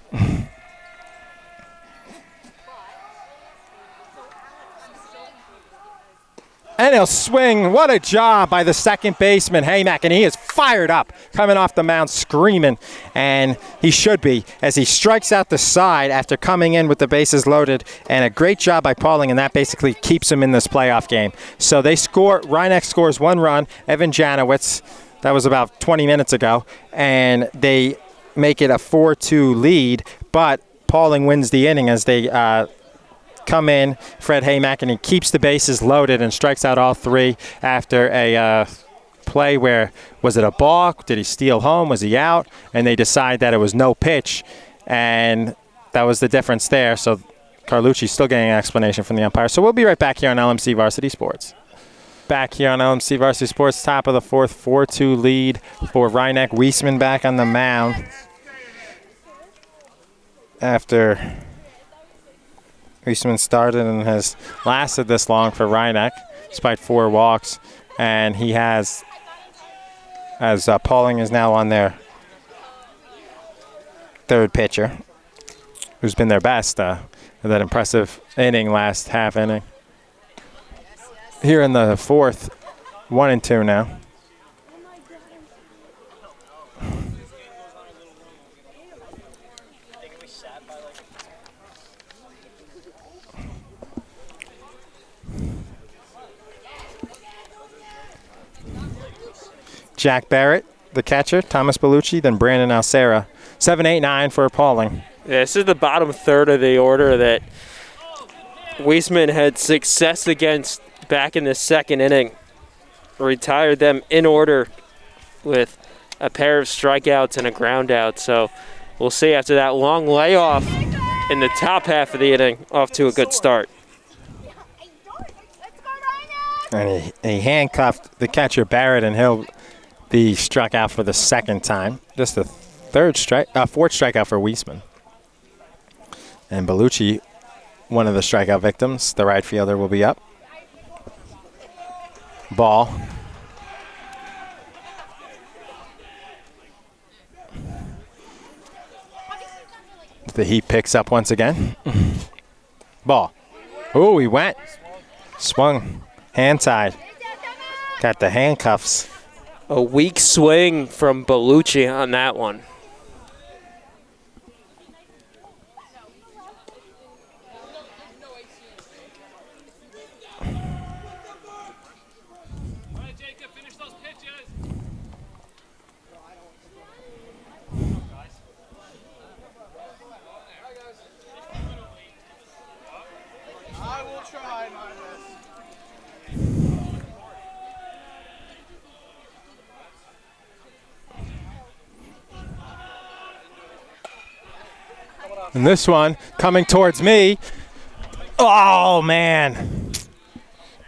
And he'll swing. What a job by the second baseman, Haymack. And he is fired up, coming off the mound screaming. And he should be, as he strikes out the side after coming in with the bases loaded. And a great job by Pawling, and that basically keeps him in this playoff game. So they score. Rhinex scores 1 run. Evan Janowitz That was about 20 minutes ago, and they make it a 4-2 lead, but Pawling wins the inning as they come in, Fred Haymack, and he keeps the bases loaded and strikes out all three after a play where, was it a balk? Did he steal home? Was he out? And they decide that it was no pitch, and that was the difference there. So Carlucci's still getting an explanation from the umpire. So we'll be right back here on LMC Varsity Sports. Back here on LMC Varsity Sports, top of the fourth, 4-2 lead for Rhineck. Weisman back on the mound after Weisman started and has lasted this long for Rhineck, despite 4 walks. And he has, as Pawling is now on their third pitcher, who's been their best, that impressive inning, last half inning. Here in the fourth, 1-2 now. Jack Barrett, the catcher, Thomas Bellucci, then Brandon Alcera. 7, 8, 9 for Pawling. Yeah, this is the bottom third of the order that Weisman had success against back in the second inning. Retired them in order with a pair of strikeouts and a ground out. So we'll see after that long layoff in the top half of the inning, off to a good start. And he handcuffed the catcher Barrett, and he'll be struck out for the second time. Just the fourth strikeout for Weisman. And Bellucci, one of the strikeout victims, the right fielder, will be up. Ball. The Heat picks up once again. Ball. Oh, he went. Swung. Hand tied. Got the handcuffs. A weak swing from Bellucci on that one. And this one coming towards me. Oh, man.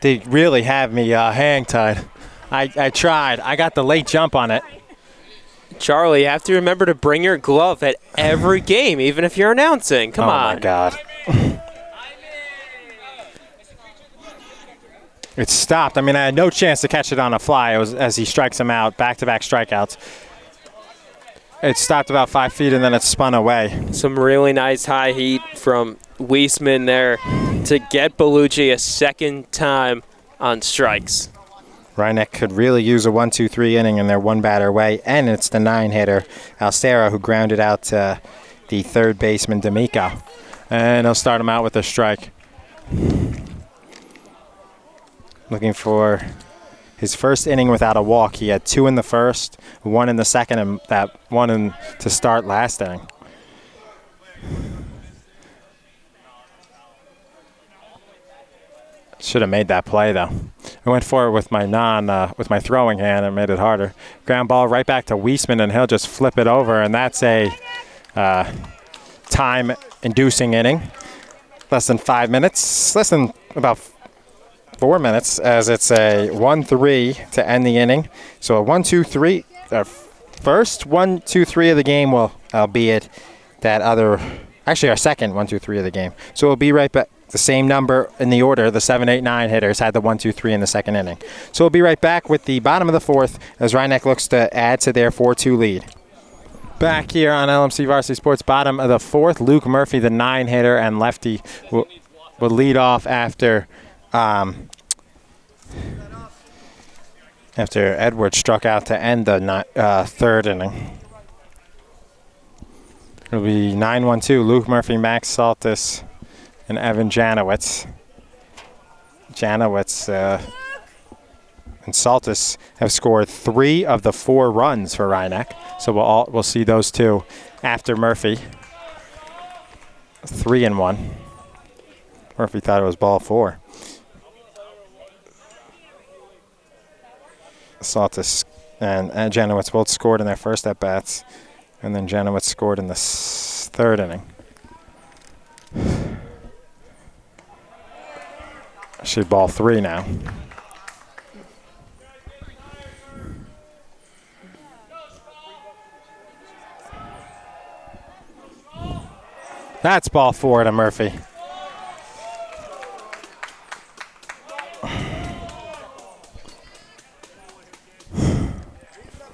They really have me hang tied. I tried. I got the late jump on it. Charlie, you have to remember to bring your glove at every game, even if you're announcing. Come on. Oh, my God. It stopped. I mean, I had no chance to catch it on a fly. It was as he strikes him out, back-to-back strikeouts. It stopped about 5 feet, and then it spun away. Some really nice high heat from Weisman there to get Bellucci a second time on strikes. Rhineck could really use a 1-2-3 inning in their one-batter way, and it's the 9-hitter, Alcera, who grounded out to the third baseman, D'Amico. And he'll start him out with a strike. Looking for his first inning without a walk. He had 2 in the first, 1 in the second, and that 1 to start last inning. Should have made that play though. I went for it with my with my throwing hand and made it harder. Ground ball right back to Weisman, and he'll just flip it over, and that's a time-inducing inning. Less than 5 minutes, less than about 4 minutes, as it's a 1-3 to end the inning. So a 1-2-3, our first 1-2-3 of the game, well, albeit that other, actually our second 1-2-3 of the game. So we'll be right back. The same number in the order, the 7, 8, 9 hitters had the 1-2-3 in the second inning. So we'll be right back with the bottom of the fourth as Rhineck looks to add to their 4-2 lead. Back here on LMC Varsity Sports, bottom of the fourth, Luke Murphy, the 9-hitter and lefty, will lead off after Edwards struck out to end the third inning. It'll be 9-1-2, Luke Murphy, Max Saltis, and Evan Janowitz. Janowitz and Saltis have scored 3 of the 4 runs for Rhinebeck. So we'll see those two after Murphy. 3-1. Murphy thought it was ball 4. Saltis and Janowitz both scored in their first at-bats, and then Janowitz scored in the 3rd inning. Should ball 3 now. That's ball 4 to Murphy.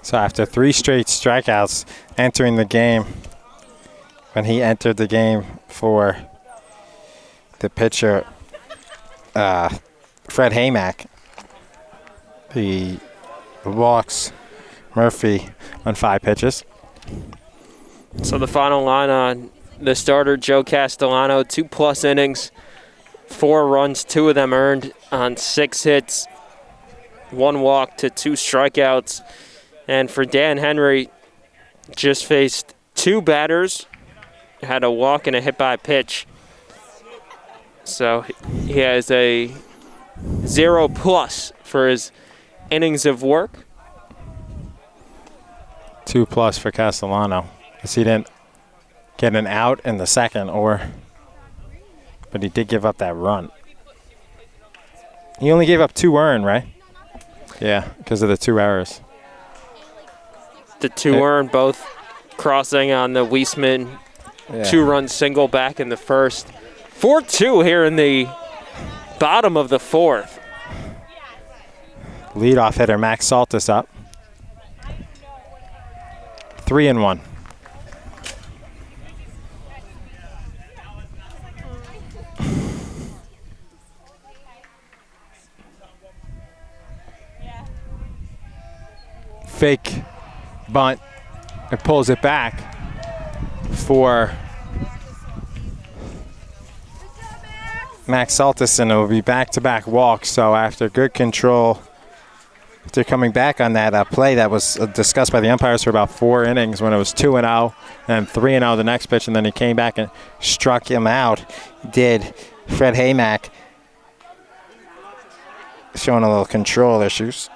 So after 3 straight strikeouts entering the game, when he entered the game for the pitcher, Fred Haymack, he walks Murphy on 5 pitches. So the final line on the starter, Joe Castellano, 2+ innings, 4 runs, 2 of them earned on 6 hits, 1 walk to 2 strikeouts. And for Dan Henry, just faced 2 batters, had a walk and a hit by pitch. So he has a 0+ for his innings of work. 2+ for Castellano, because he didn't get an out in the 2nd, but he did give up that run. He only gave up 2 earned, right? Yeah, because of the 2 errors. The 2 earned, both crossing on the Weisman 2-run single back in the 1st. 4-2 here in the bottom of the 4th. Leadoff hitter Max Saltis up. 3-1. Fake bunt and pulls it back for Max Saltis, and it will be back-to-back walks. So after good control, after coming back on that play that was discussed by the umpires for about 4 innings when it was 2-0 and 3-0 the next pitch, and then he came back and struck him out, did Fred Haymack, showing a little control issues.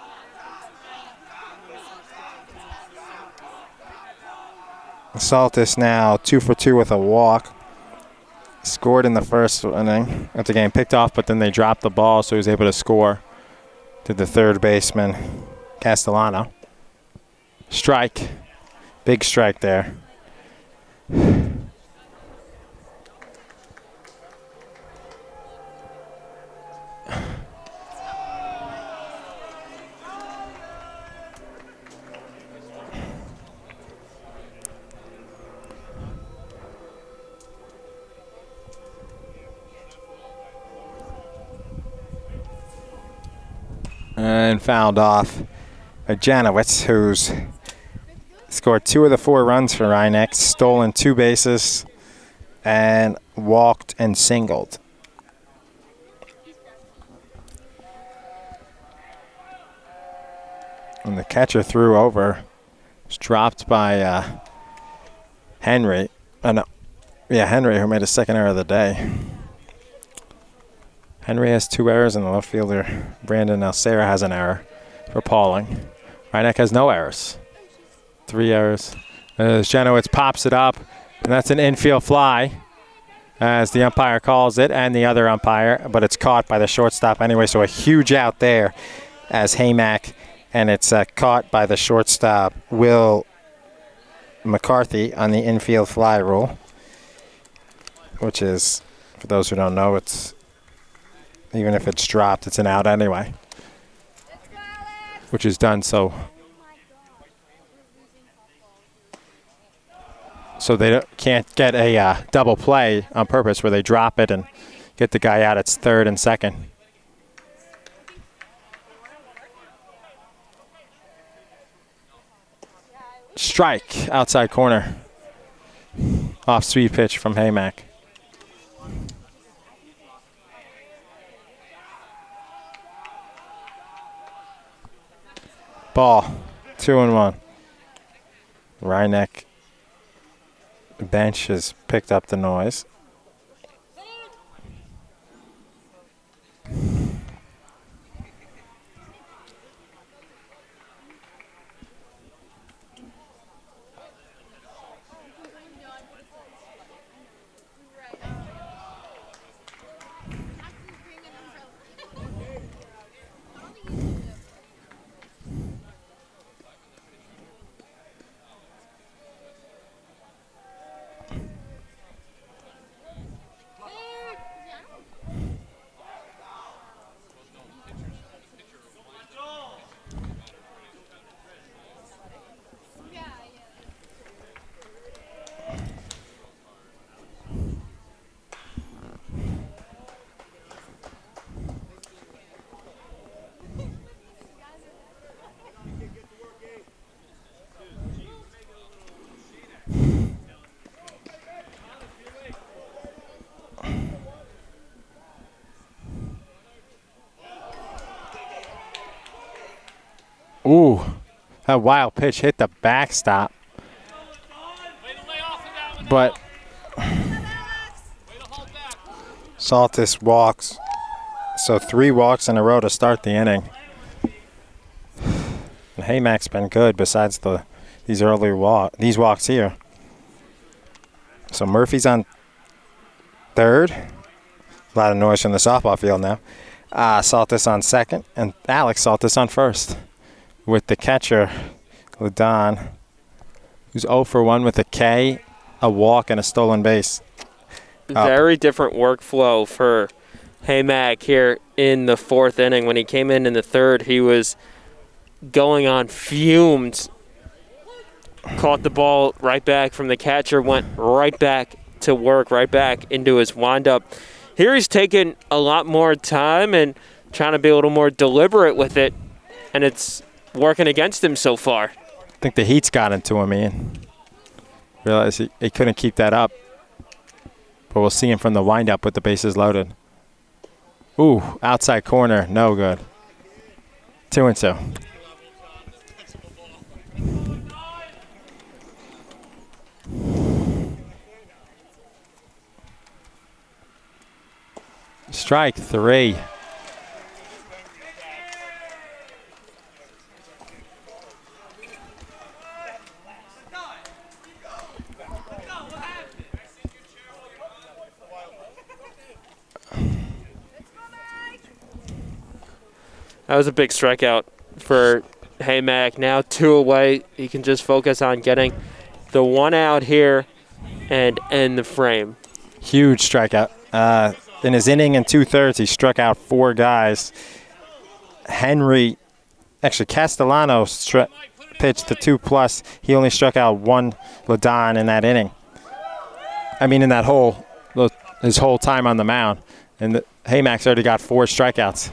Saltis now 2 for 2 with a walk. Scored in the 1st inning of the game, picked off, but then they dropped the ball, so he was able to score to the 3rd baseman, Castellano. Strike. Big strike there. And fouled off by Janowitz, who's scored 2 of the 4 runs for Rhinebeck, stolen 2 bases, and walked and singled. And the catcher threw over. Was dropped by Henry. Henry, who made his 2nd error of the day. Henry has 2 errors, and the left fielder, Brandon Alcera, has an error for Pawling. Rhinebeck has no errors. 3 errors. As Janowitz pops it up, and that's an infield fly, as the umpire calls it, and the other umpire, but it's caught by the shortstop anyway, so a huge out there as Haymack, and it's caught by the shortstop, Will McCarthy, on the infield fly rule, which is, for those who don't know, it's even if it's dropped, it's an out anyway, which is done so they can't get a double play on purpose where they drop it and get the guy out. It's 3rd and 2nd. Strike, outside corner. Off-speed pitch from Haymack. Ball, 2-1. Rhineck bench has picked up the noise. Ooh, that wild pitch hit the backstop. But Saltis walks. So 3 walks in a row to start the inning. And Haymack's been good besides these walks here. So Murphy's on third. A lot of noise from the softball field now. Saltis on second, and Alex Saltis on first. With the catcher, Ladon, who's 0 for 1 with a K, a walk, and a stolen base. Very different workflow for Haymack here in the 4th inning. When he came in the 3rd, he was going on fumes. Caught the ball right back from the catcher, went right back to work, right back into his windup. Here he's taking a lot more time and trying to be a little more deliberate with it, and it's working against him so far. I think the heat's got into him, Ian. Realized he couldn't keep that up. But we'll see him from the windup with the bases loaded. Ooh, outside corner, no good. 2-2. Strike 3. That was a big strikeout for Haymack. Now 2 away. He can just focus on getting the 1 out here and end the frame. Huge strikeout. In his inning and 2/3, he struck out 4 guys. Castellano pitched to 2+. He only struck out 1 Ladon in that inning. I mean, in that his whole time on the mound. And Haymack's already got 4 strikeouts.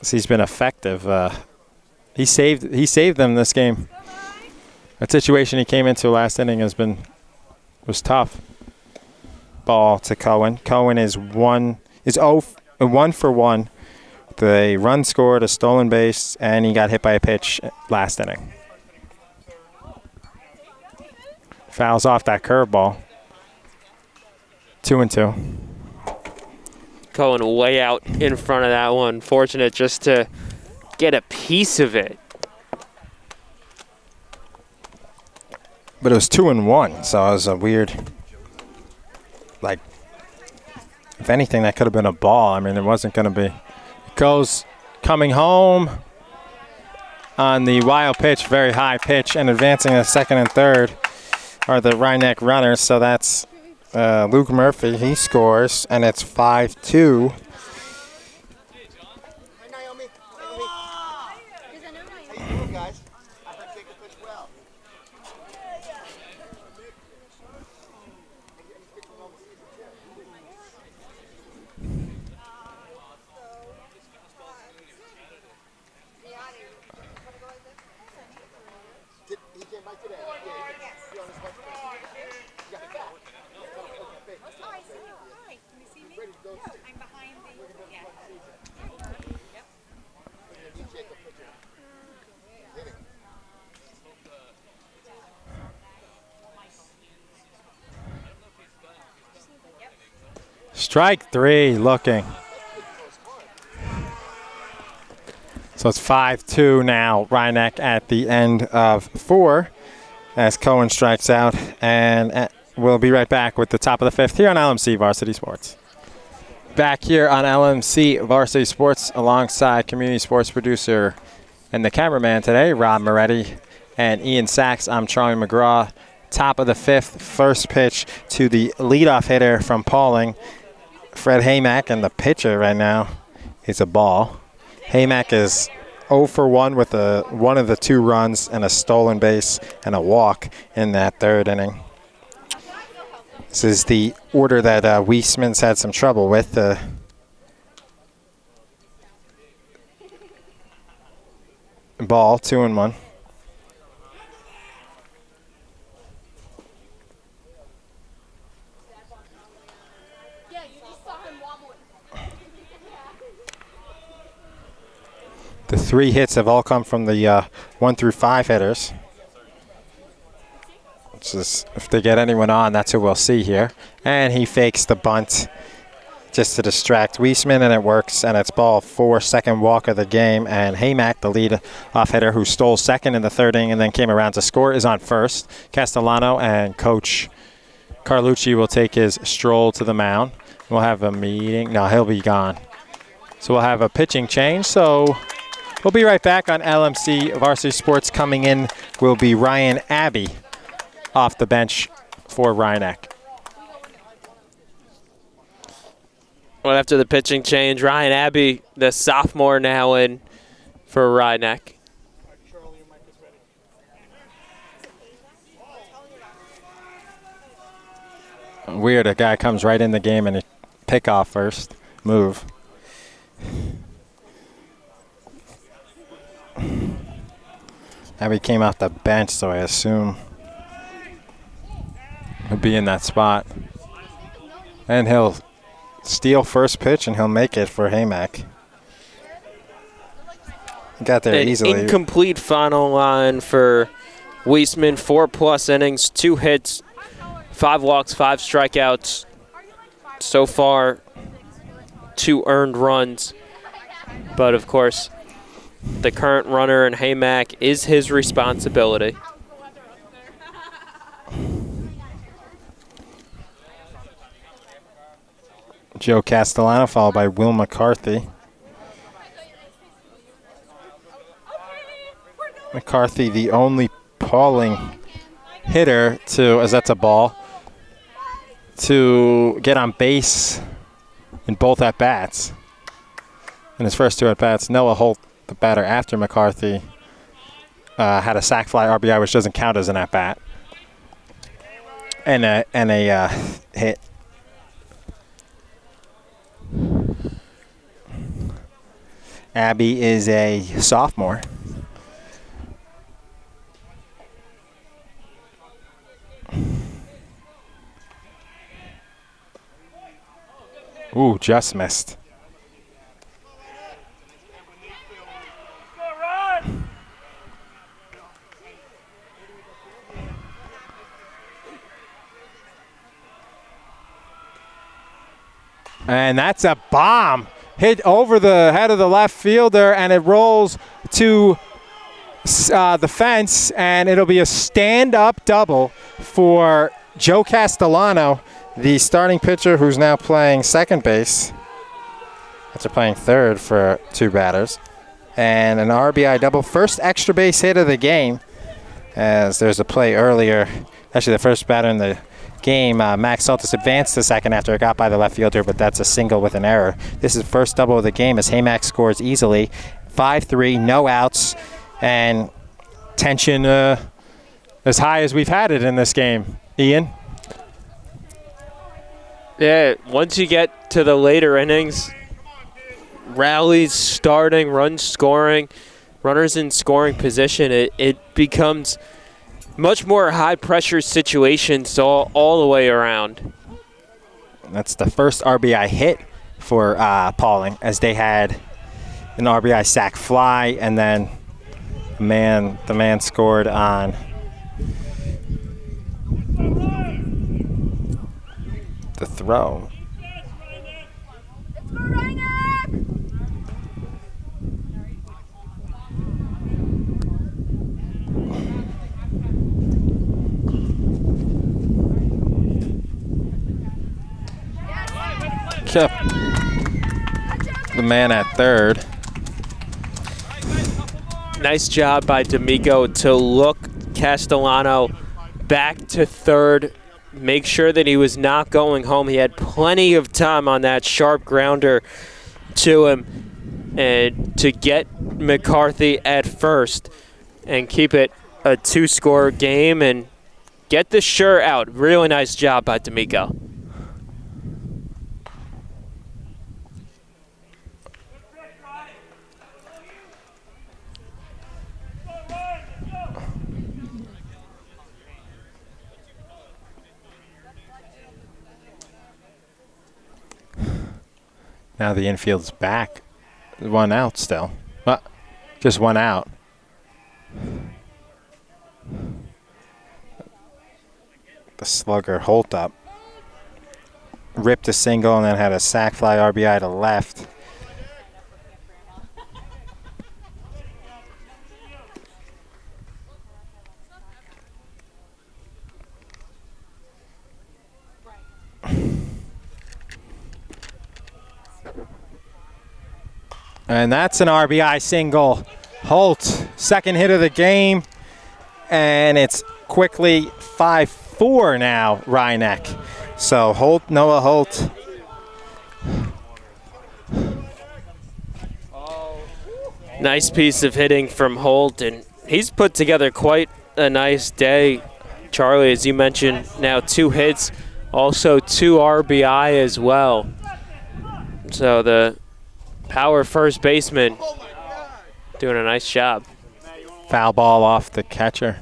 So he's been effective. He saved them this game. That situation he came into last inning was tough. Ball to Cohen. Cohen is 1 for 1. The run scored, a stolen base, and he got hit by a pitch last inning. Fouls off that curveball. 2-2. Cohen way out in front of that one. Fortunate just to get a piece of it. But it was 2-1, so it was a weird, if anything, that could have been a ball. I mean, it wasn't going to be. It goes coming home on the wild pitch, very high pitch, and advancing to 2nd and 3rd are the Rhineck runners. So that's Luke Murphy. He scores, and it's 5-2. Strike 3 looking. So it's 5-2 now. Rhinebeck at the end of 4 as Cohen strikes out. And we'll be right back with the top of the 5th here on LMC Varsity Sports. Back here on LMC Varsity Sports alongside community sports producer and the cameraman today, Rob Moretti and Ian Sachs. I'm Charlie McGraw. Top of the 5th, first pitch to the leadoff hitter from Pawling, Fred Haymack, and the pitcher right now is a ball. Haymack is 0 for 1 with one of the 2 runs and a stolen base and a walk in that 3rd inning. This is the order that Weisman's had some trouble with. Ball, 2-1. The 3 hits have all come from the 1 through 5 hitters. Just, if they get anyone on, that's who we'll see here. And he fakes the bunt just to distract Weisman, and it works. And it's ball 4, second walk of the game. And Haymack, the lead off hitter who stole second in the 3rd inning and then came around to score, is on first. Castellano and Coach Carlucci will take his stroll to the mound. We'll have a meeting. No, he'll be gone. So we'll have a pitching change. So we'll be right back on LMC Varsity Sports. Coming in will be Ryan Abbey off the bench for Rhinebeck. Well, after the pitching change, Ryan Abbey, the sophomore, now in for Rhinebeck. Weird, a guy comes right in the game and a pickoff first move. Abbey came off the bench, so I assume he'll be in that spot. And he'll steal first pitch, and he'll make it for Haymack. He got there easily. Incomplete final line for Weisman. 4+ innings, 2 hits, 5 walks, 5 strikeouts. So far, 2 earned runs. But, of course, the current runner in Haymack is his responsibility. Joe Castellano followed by Will McCarthy. McCarthy, the only Pawling hitter to, as that's a ball, to get on base in both at-bats. In his first 2 at-bats, Noah Holt, the batter after McCarthy, had a sac fly RBI, which doesn't count as an at-bat, and a hit. Abbey is a sophomore. Ooh, just missed. And that's a bomb. Hit over the head of the left fielder, and it rolls to the fence, and it'll be a stand-up double for Joe Castellano, the starting pitcher who's now playing second base after playing third for 2 batters. And an RBI double, first extra base hit of the game, as there's a play earlier, actually the first batter in the game, Max Saltis advanced to second after it got by the left fielder, but that's a single with an error. This is the first double of the game as Haymack scores easily. 5-3, no outs, and tension as high as we've had it in this game. Ian? Yeah, once you get to the later innings, rallies starting, runs scoring, runners in scoring position, it becomes much more high-pressure situations all the way around. That's the first RBI hit for Pawling, as they had an RBI sac fly, and then the man scored on the throw. kept the man at third. Nice job by D'Amico to look Castellano back to third, make sure that he was not going home. He had plenty of time on that sharp grounder to him, and to get McCarthy at first and keep it a 2-score game and get the sure out. Really nice job by D'Amico. Now the infield's back. 1 out still. Just 1 out. The slugger Holt up. Ripped a single and then had a sac fly RBI to left. And that's an RBI single. Holt, second hit of the game. And it's quickly 5-4 now, Rhinebeck. So Noah Holt. Nice piece of hitting from Holt, and he's put together quite a nice day. Charlie, as you mentioned, now 2 hits, also 2 RBI as well. So the power first baseman doing a nice job. Foul ball off the catcher.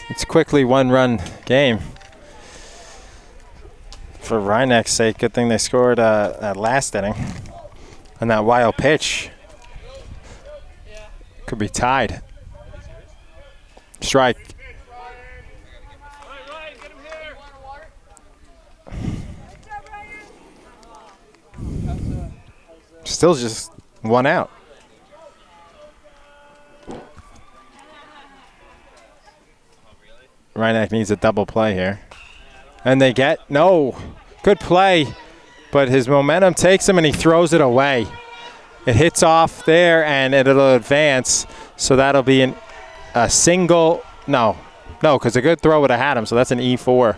It's quickly 1-run game. For Rhinebeck's sake, good thing they scored that last inning. And that wild pitch could be tied. Strike. Still just 1 out. Rhinebeck needs a double play here. And they get, no, good play. But his momentum takes him and he throws it away. It hits off there and it'll advance. So that'll be a single, no, because a good throw would have had him. So that's an E4.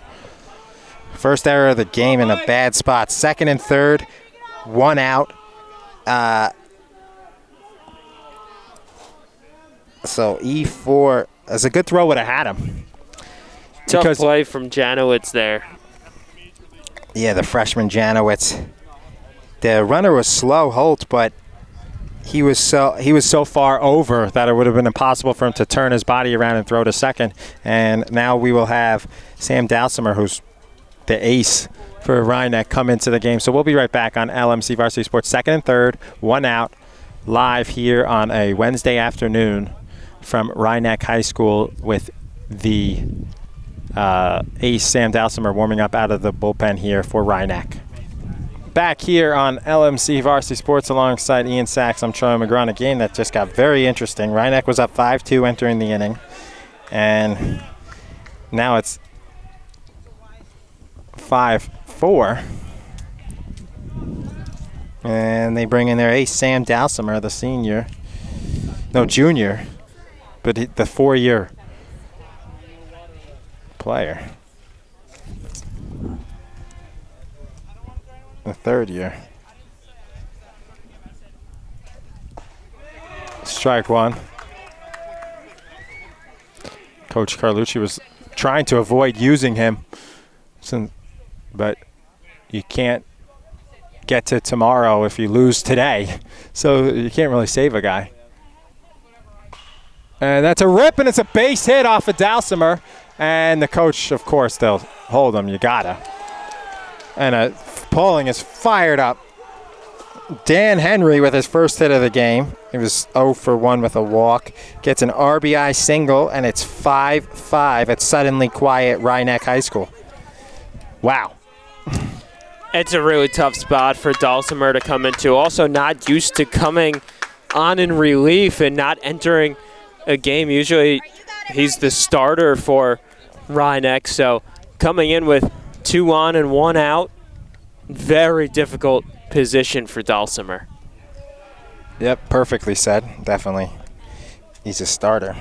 First error of the game in a bad spot. Second and third, 1 out. So E4, as a good throw would have had him. Tough play from Janowitz there. Yeah, the freshman Janowitz. The runner was slow, Holt, but he was so far over that it would have been impossible for him to turn his body around and throw to second. And now we will have Sam Dalsimer, who's the ace for Rhinebeck, come into the game. So we'll be right back on LMC Varsity Sports. Second and third, 1 out, live here on a Wednesday afternoon from Rhinebeck High School with the ace Sam Dalsimer warming up out of the bullpen here for Rhinebeck. Back here on LMC Varsity Sports alongside Ian Sachs. I'm Troy McGraw. A game that just got very interesting. Rhinebeck was up 5-2 entering the inning, and now it's 5-4. And they bring in their ace, Sam Dalsimer, the junior, but the 4-year player. The 3rd year. Strike 1. Coach Carlucci was trying to avoid using him, but you can't get to tomorrow if you lose today. So you can't really save a guy. And that's a rip, and it's a base hit off of Dalsimer. And the coach, of course, they'll hold him. You gotta. And Pawling is fired up. Dan Henry with his first hit of the game. He was 0 for 1 with a walk. Gets an RBI single, and it's 5-5 at Suddenly Quiet Rhinebeck High School. Wow. It's a really tough spot for Dalsimer to come into. Also not used to coming on in relief and not entering a game. Usually he's the starter for Rhinex. So coming in with 2 on and 1 out, very difficult position for Dulcimer. Yep, perfectly said. Definitely. He's a starter.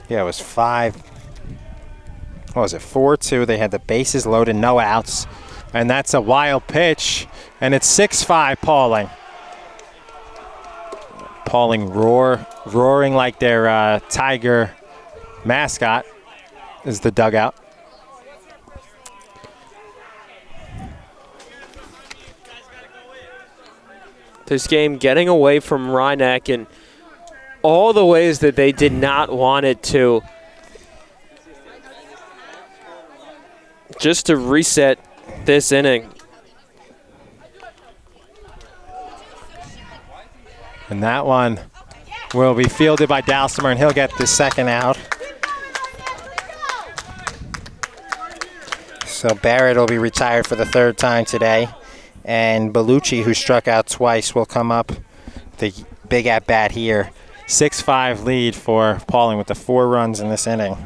Yeah, it was 4-2. They had the bases loaded, no outs. And that's a wild pitch. And it's 6-5 Pawling. Pawling roaring like their Tiger mascot is the dugout. This game getting away from Rhineck in all the ways that they did not want it to. Just to reset this inning. And that one will be fielded by Dulcimer, and he'll get the second out. So Barrett will be retired for the 3rd time today. And Bellucci, who struck out twice, will come up. The big at-bat here. 6-5 lead for Pawling with the 4 runs in this inning.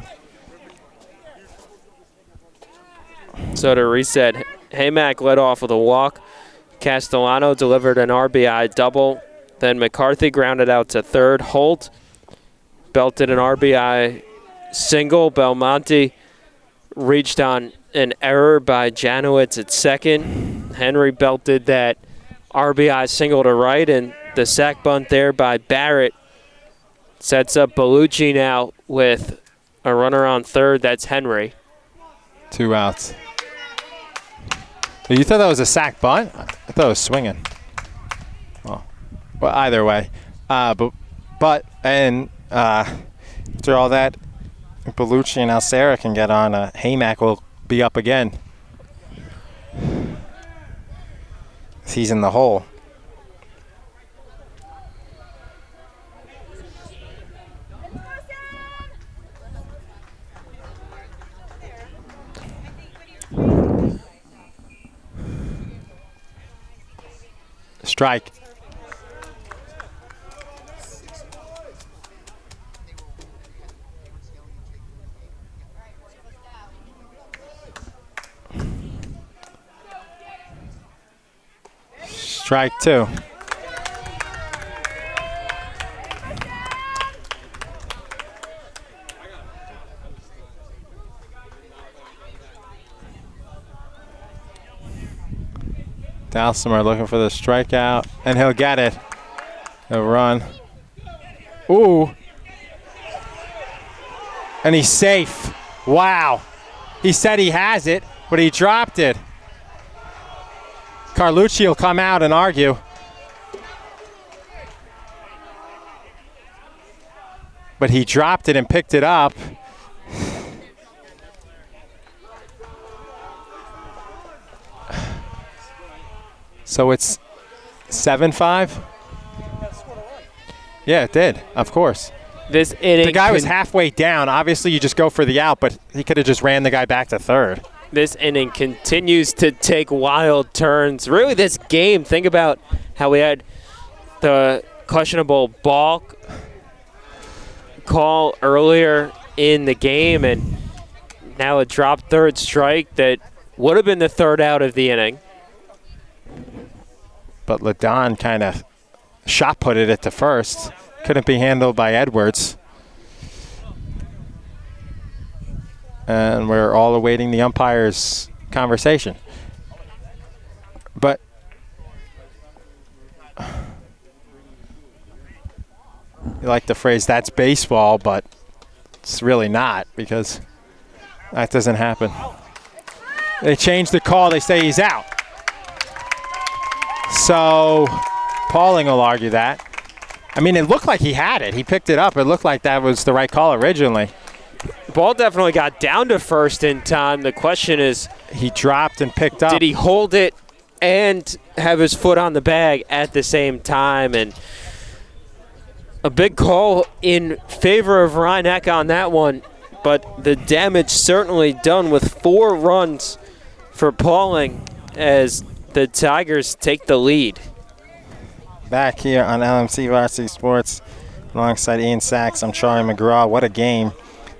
So to reset, Haymack led off with a walk. Castellano delivered an RBI double. Then McCarthy grounded out to third. Holt belted an RBI single. Belmonte reached on an error by Janowitz at second. Henry belted that RBI single to right, and the sac bunt there by Barrett sets up Bellucci now with a runner on third. That's Henry. 2 outs. You thought that was a sac bunt? I thought it was swinging. Oh. Well, either way. After all that, Bellucci and Alcera can get on. Haymack will be up again. He's in the hole. Strike. Strike 2. Dulcimer looking for the strikeout, and he'll get it. He'll run. Ooh. And he's safe. Wow. He said he has it, but he dropped it. Carlucci will come out and argue. But he dropped it and picked it up. So it's 7-5? Yeah, it did, of course. This inning, the guy was halfway down. Obviously, you just go for the out, but he could have just ran the guy back to third. This inning continues to take wild turns. Really, this game, think about how we had the questionable ball call earlier in the game, and now a dropped third strike that would have been the third out of the inning. But LaDon kind of shot putted it to first. Couldn't be handled by Edwards. And we're all awaiting the umpire's conversation. But you like the phrase, that's baseball, but it's really not, because that doesn't happen. They changed the call. They say he's out. So Pawling will argue that. I mean, it looked like he had it. He picked it up. It looked like that was the right call originally. The ball definitely got down to first in time. The question is, he dropped and picked up. Did he hold it and have his foot on the bag at the same time? And a big call in favor of Rhineck on that one, but the damage certainly done with 4 runs for Pawling as the Tigers take the lead. Back here on LMC Varsity Sports alongside Ian Sachs. I'm Charlie McGraw. What a game.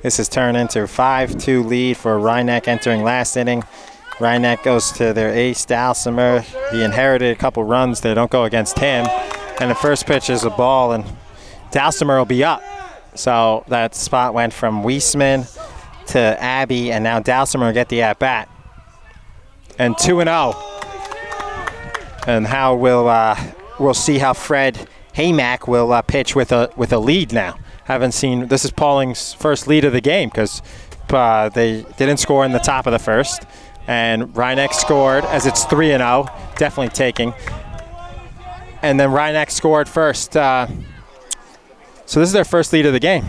This has turned into a 5-2 lead for Rhinebeck entering last inning. Rhinebeck goes to their ace, Dalsimer. He inherited a couple runs. They don't go against him. And the first pitch is a ball, and Dalsimer will be up. So that spot went from Weisman to Abbey, and now Dalsimer will get the at-bat. And 2-0. And how we'll see how Fred Haymack will pitch with a lead now. Haven't seen, this is Pawling's first lead of the game because they didn't score in the top of the first. And Rhinebeck scored as it's 3-0, definitely taking. And then Rhinebeck scored first. So this is their first lead of the game.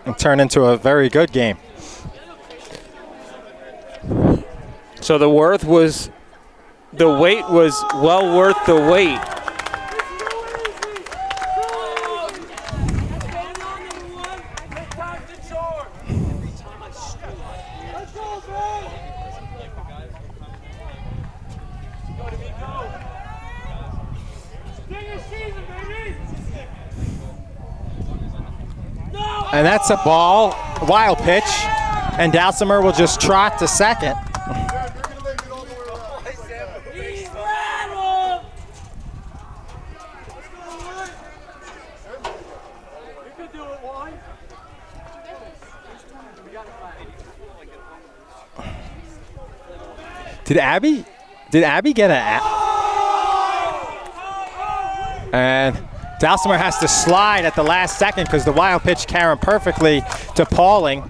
And turned into a very good game. So the wait was well worth the wait. And that's a ball, wild pitch, and Dalsimer will just trot to second. Did Abby get a? And Dalsimer has to slide at the last second because the wild pitch carried perfectly to Pawling,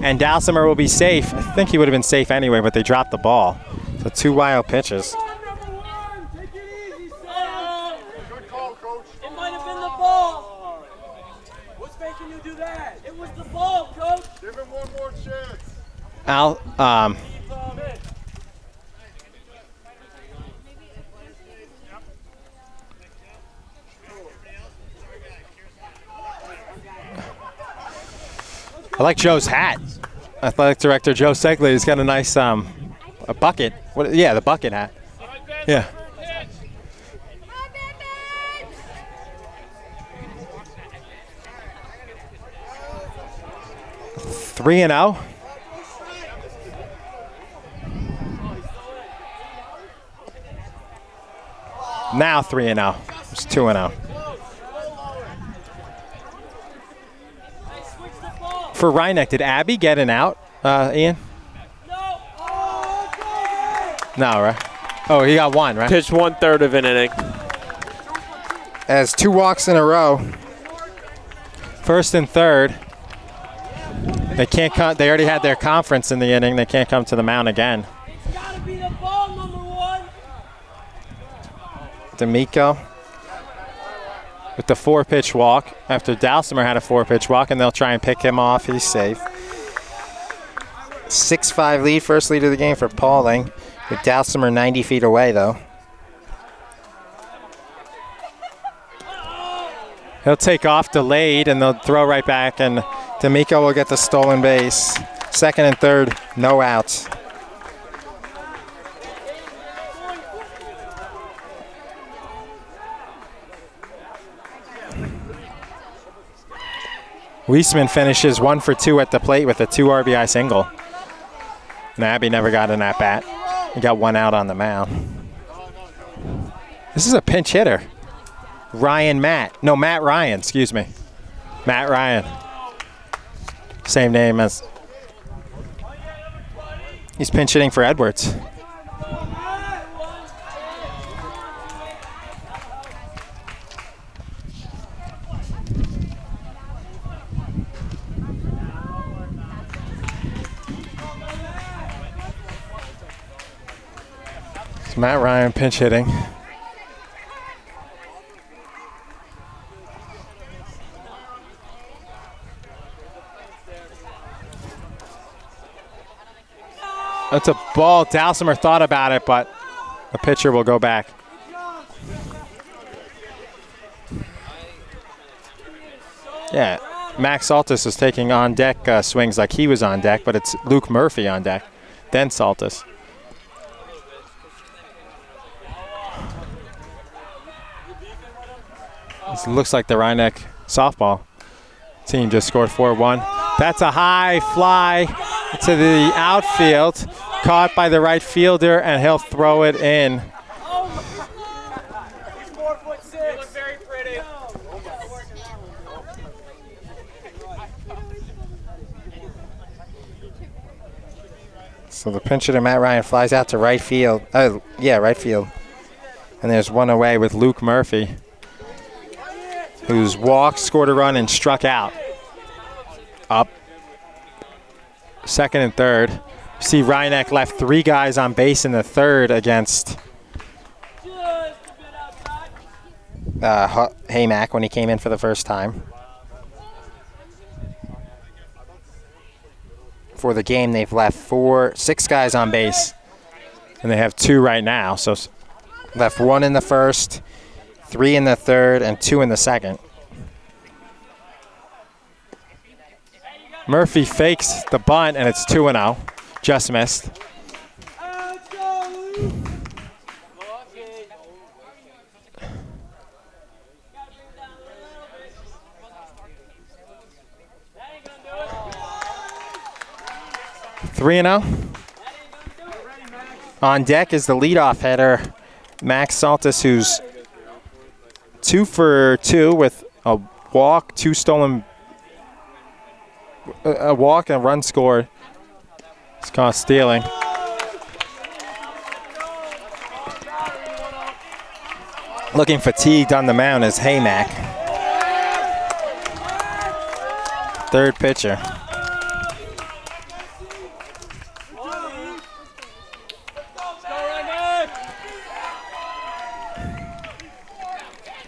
and Dalsimer will be safe. I think he would have been safe anyway, but they dropped the ball. So 2 wild pitches. Good call, Coach. It might have been the ball. What's making you do that? It was the ball, Coach. Give him one more chance. I like Joe's hat. Athletic Director Joe Segley has got a nice a bucket. Yeah, the bucket hat. Yeah. Three and 0. Now 3-0. It's 2-0. For Rhinebeck, did Abby get an out, Ian? No, right? Oh, he got one, right? Pitched 1/3 of an inning. As 2 walks in a row. First and third. They can't come. They already had their conference in the inning. They can't come to the mound again. It's gotta be the ball, number 1. D'Amico with the 4-pitch walk after Dalsimer had a 4-pitch walk, and they'll try and pick him off. He's safe. 6-5 lead, first lead of the game for Pawling, with Dalsimer 90 feet away, though. He'll take off delayed, and they'll throw right back, and D'Amico will get the stolen base. Second and third, no outs. Weisman finishes 1 for 2 at the plate with a 2 RBI single. And Abbey never got an at-bat. He got 1 out on the mound. This is a pinch hitter. Matt Ryan, excuse me. Matt Ryan. Same name as. He's pinch hitting for Edwards. It's Matt Ryan pinch hitting. That's a ball. Dalsimer thought about it, but the pitcher will go back. Yeah, Max Saltis is taking on deck swings like he was on deck, but it's Luke Murphy on deck, then Saltis. This looks like the Rhinebeck softball team just scored 4-1. That's a high fly to the outfield, caught by the right fielder, and he'll throw it in. He's 4'6". You look very pretty. So the pitcher to Matt Ryan flies out to right field. Right field. And there's one away with Luke Murphy, who's walked, scored a run, and struck out. Up. Second and third. See Rhinebeck left 3 guys on base in the third against Haymack when he came in for the first time. For the game, they've left 6 guys on base, and they have 2 right now. So left 1 in the first, 3 in the third, and 2 in the second. Murphy fakes the bunt, and it's 2-0. Just missed. Three and 0. On deck is the leadoff hitter, Max Saltis, who's 2 for 2 with a walk, 2 stolen, a walk and a run scored. It's caught stealing. Looking fatigued on the mound is Haymack. Third pitcher.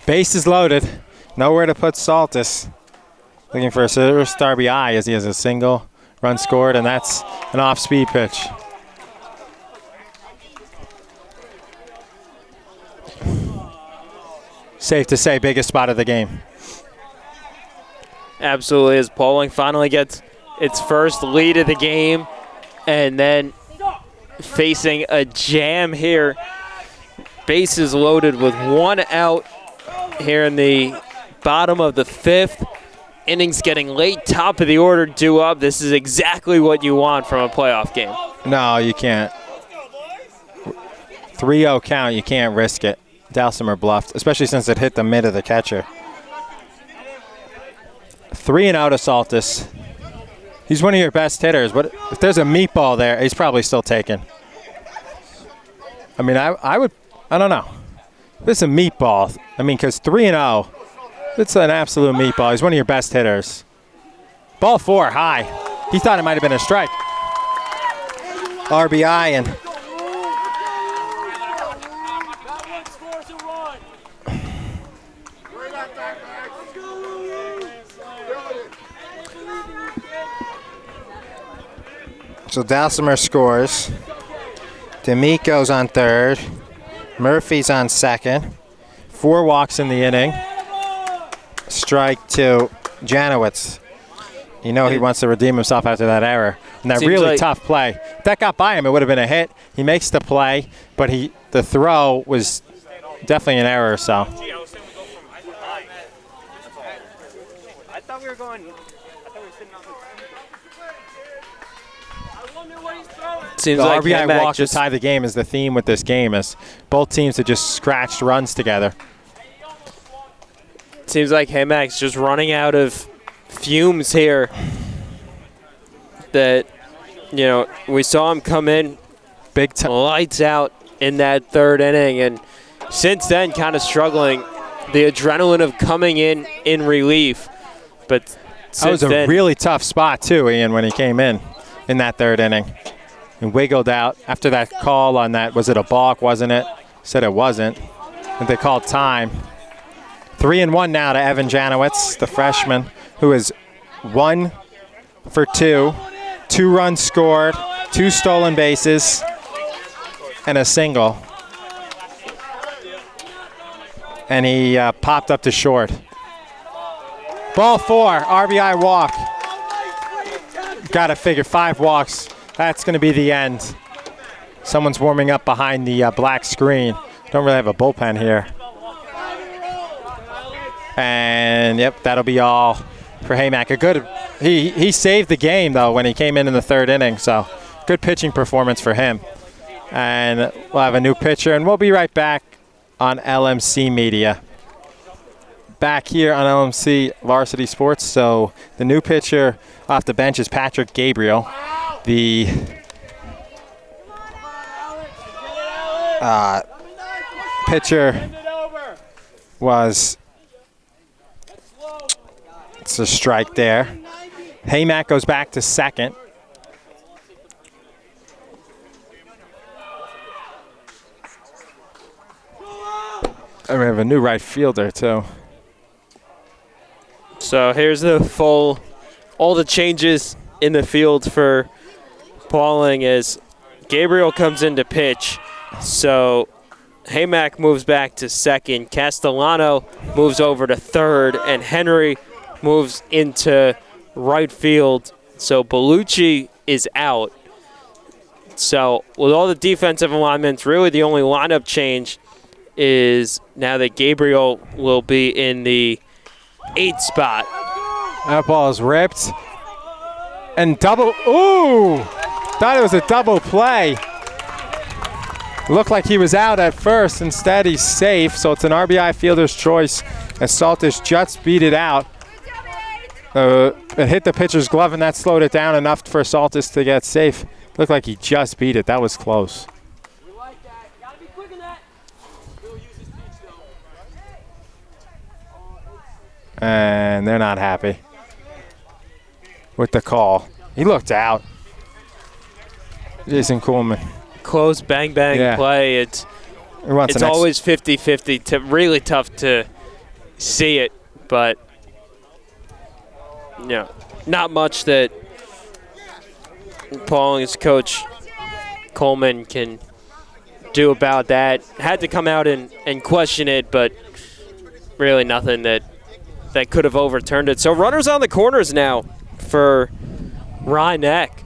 Base is loaded. Nowhere to put Saltis. Looking for a first RBI as he has a single, run scored, and that's an off-speed pitch. Safe to say, biggest spot of the game. Absolutely, as Pawling finally gets its first lead of the game, and then facing a jam here. Bases loaded with 1 out here in the bottom of the 5th. Innings getting late, top of the order due up. This is exactly what you want from a playoff game. No, you can't. 3-0 count, you can't risk it. Dalsimer bluffed, especially since it hit the mid of the catcher. 3-0 to Saltis. He's one of your best hitters. But if there's a meatball there, he's probably still taken. I mean, I don't know. If it's a meatball, I mean, because 3-0, it's an absolute meatball. He's one of your best hitters. Ball 4, high. He thought it might have been a strike. RBI, and so Dalsimer scores. D'Amico's on third. Murphy's on second. 4 walks in the inning. Strike to Janowitz. You know he wants to redeem himself after that error. And that really like tough play. If that got by him, it would have been a hit. He makes the play, but the throw was definitely an error, so. I thought we were sitting on the Seems the like RBI walk to just tie the game is the theme with this game, as both teams have just scratched runs together. seems like Haymack's just running out of fumes here. That, you know, we saw him come in Big time. lights out in that 3rd inning, and since then kind of struggling. The adrenaline of coming in relief, but That was a really tough spot too, Ian, when he came in that 3rd inning. And wiggled out after that call on that. Was it a balk, wasn't it? Said it wasn't. And they called time. 3-1 now to Evan Janowitz, the freshman, who is 1 for 2. 2 runs scored, 2 stolen bases, and a single. And he popped up to short. Ball 4, RBI walk. Got to figure 5 walks. That's going to be the end. Someone's warming up behind the black screen. Don't really have a bullpen here. And, yep, that'll be all for Haymack. A good, he saved the game, though, when he came in the third inning. So, good pitching performance for him. And we'll have a new pitcher, and we'll be right back on LMC Media. Back here on LMC Varsity Sports. So, the new pitcher off the bench is Patrick Gabriel. The pitcher was, it's a strike there. Haymack goes back to second. And we have a new right fielder too. So here's all the changes in the field for Pawling as Gabriel comes in to pitch. So Haymack moves back to second, Castellano moves over to third, and Henry moves into right field. So Bellucci is out. So with all the defensive alignments, really the only lineup change is now that Gabriel will be in the 8th spot. That ball is ripped. And double, ooh! Thought it was a double play. Looked like he was out at first. Instead, he's safe. So it's an RBI fielder's choice as Saltis just beat it out. It hit the pitcher's glove, and that slowed it down enough for Saltis to get safe. Looked like he just beat it. That was close. We like that. Gotta be quick in that. He'll use his speech though. And they're not happy with the call. He looked out. Jason Coleman. Close bang play. It's always 50-50. Really tough to see it, but not much that Pauling's coach Coleman can do about that. Had to come out and question it, but really nothing that could have overturned it. So runners on the corners now for Rye-Neck.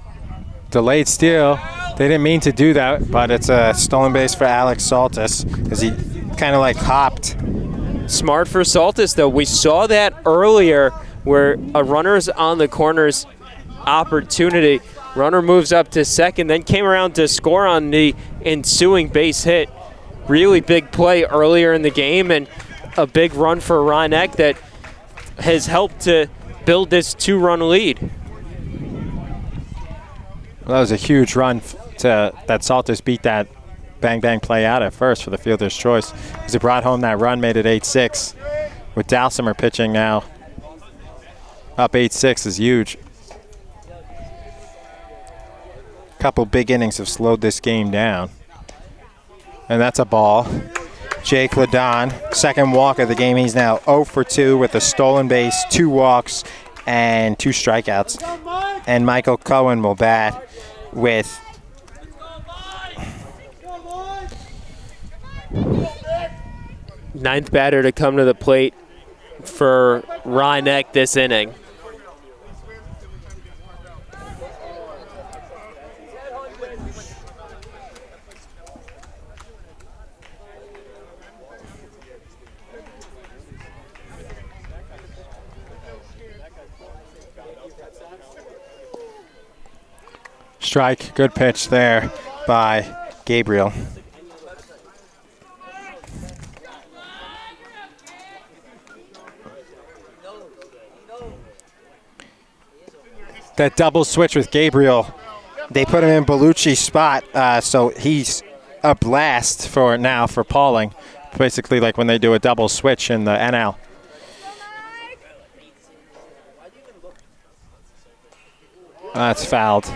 Delayed steal. They didn't mean to do that, but it's a stolen base for Alex Saltis as he kind of like hopped. Smart for Saltis, though. We saw that earlier where a runner's on the corners opportunity. Runner moves up to second, then came around to score on the ensuing base hit. Really big play earlier in the game and a big run for Rye-Neck that has helped to build this 2-run lead. Well, that was a huge run that Saltis beat that bang play out at first for the fielder's choice. As he brought home that run, made it 8-6. With Dalsimer pitching now, up 8-6 is huge. Couple big innings have slowed this game down. And that's a ball. Jake Ladon, second walk of the game. He's now 0 for 2 with a stolen base, 2 walks, and 2 strikeouts. And Michael Cohen will bat with ninth batter to come to the plate for Rye-Neck this inning. Strike, good pitch there by Gabriel. That double switch with Gabriel, they put him in Bellucci's spot, so he's a blast for now for Pawling. Basically like when they do a double switch in the NL. That's fouled.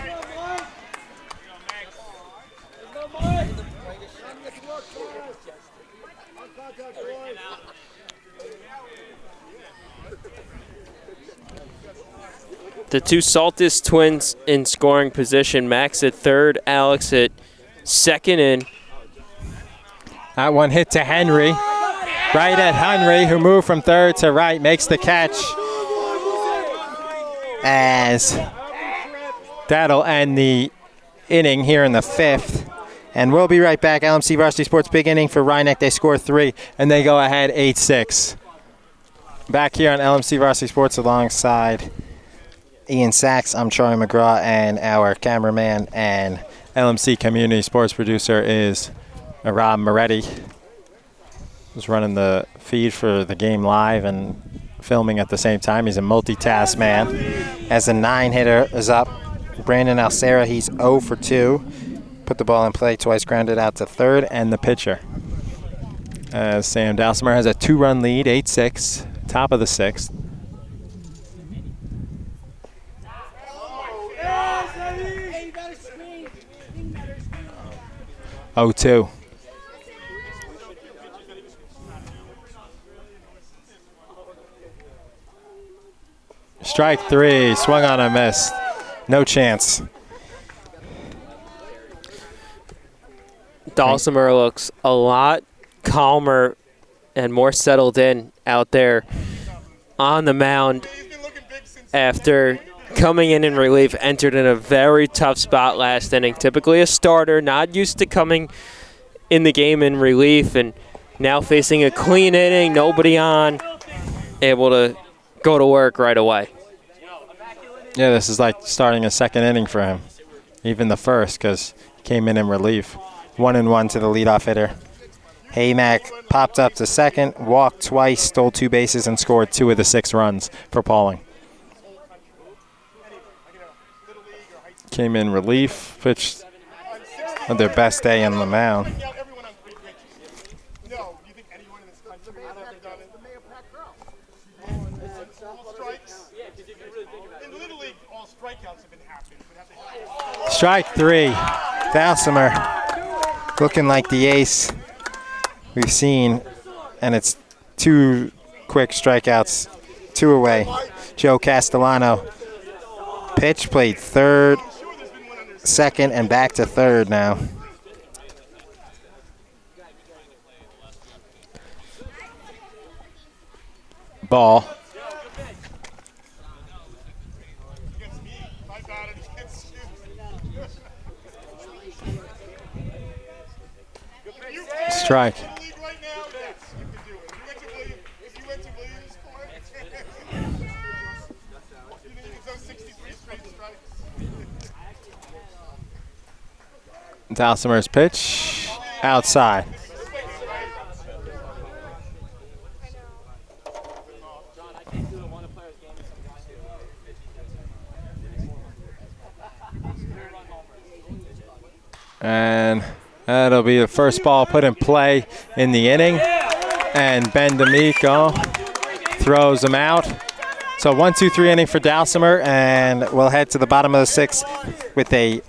The two Saltis twins in scoring position. Max at third, Alex at second. And that one hit to Henry. Right at Henry, who moved from third to right, makes the catch. As that'll end the inning here in the 5th. And we'll be right back. LMC Varsity Sports, big inning for Rye-Neck. They score 3, and they go ahead 8-6. Back here on LMC Varsity Sports alongside Ian Sachs, I'm Charlie McGraw, and our cameraman and LMC Community Sports producer is Rob Moretti. He's running the feed for the game live and filming at the same time. He's a multitask man. As the 9-hitter is up, Brandon Alcera, he's 0 for 2. Put the ball in play twice, grounded out to third, and the pitcher. As Sam Dalsimer has a 2-run lead, 8-6, top of the 6th. Oh, 2. Strike 3, swung on a miss. No chance. Dalsimer looks a lot calmer and more settled in out there on the mound after coming in relief. Entered in a very tough spot last inning. Typically a starter, not used to coming in the game in relief, and now facing a clean inning, nobody on, able to go to work right away. Yeah, this is like starting a second inning for him. Even the first, because he came in relief. 1-1 to the leadoff hitter. Haymack popped up to second, walked twice, stole 2 bases, and scored 2 of the 6 runs for Pawling. Came in relief, pitched on their best day on the mound. Strike 3, Dalsimer looking like the ace we've seen, and it's 2 quick strikeouts, 2 away. Joe Castellano pitch, played third, second, and back to third now. Ball. Strike. Dalsimer's pitch outside. And that'll be the first ball put in play in the inning. And Ben D'Amico throws him out. So 1-2-3 inning for Dalsimer, and we'll head to the bottom of the 6th with a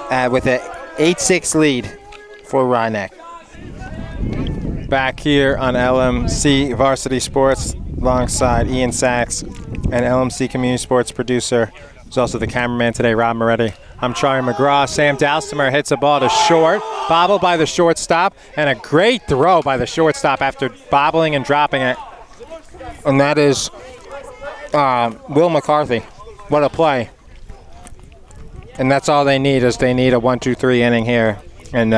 8-6 lead for Rhinebeck. Back here on LMC Varsity Sports alongside Ian Sachs and LMC Community Sports producer, who's also the cameraman today, Rob Moretti. I'm Charlie McGraw. Sam Dalsimer hits a ball to short, bobbled by the shortstop, and a great throw by the shortstop after bobbling and dropping it. And that is Will McCarthy. What a play. And that's all they need, is they need a 1-2-3 inning here and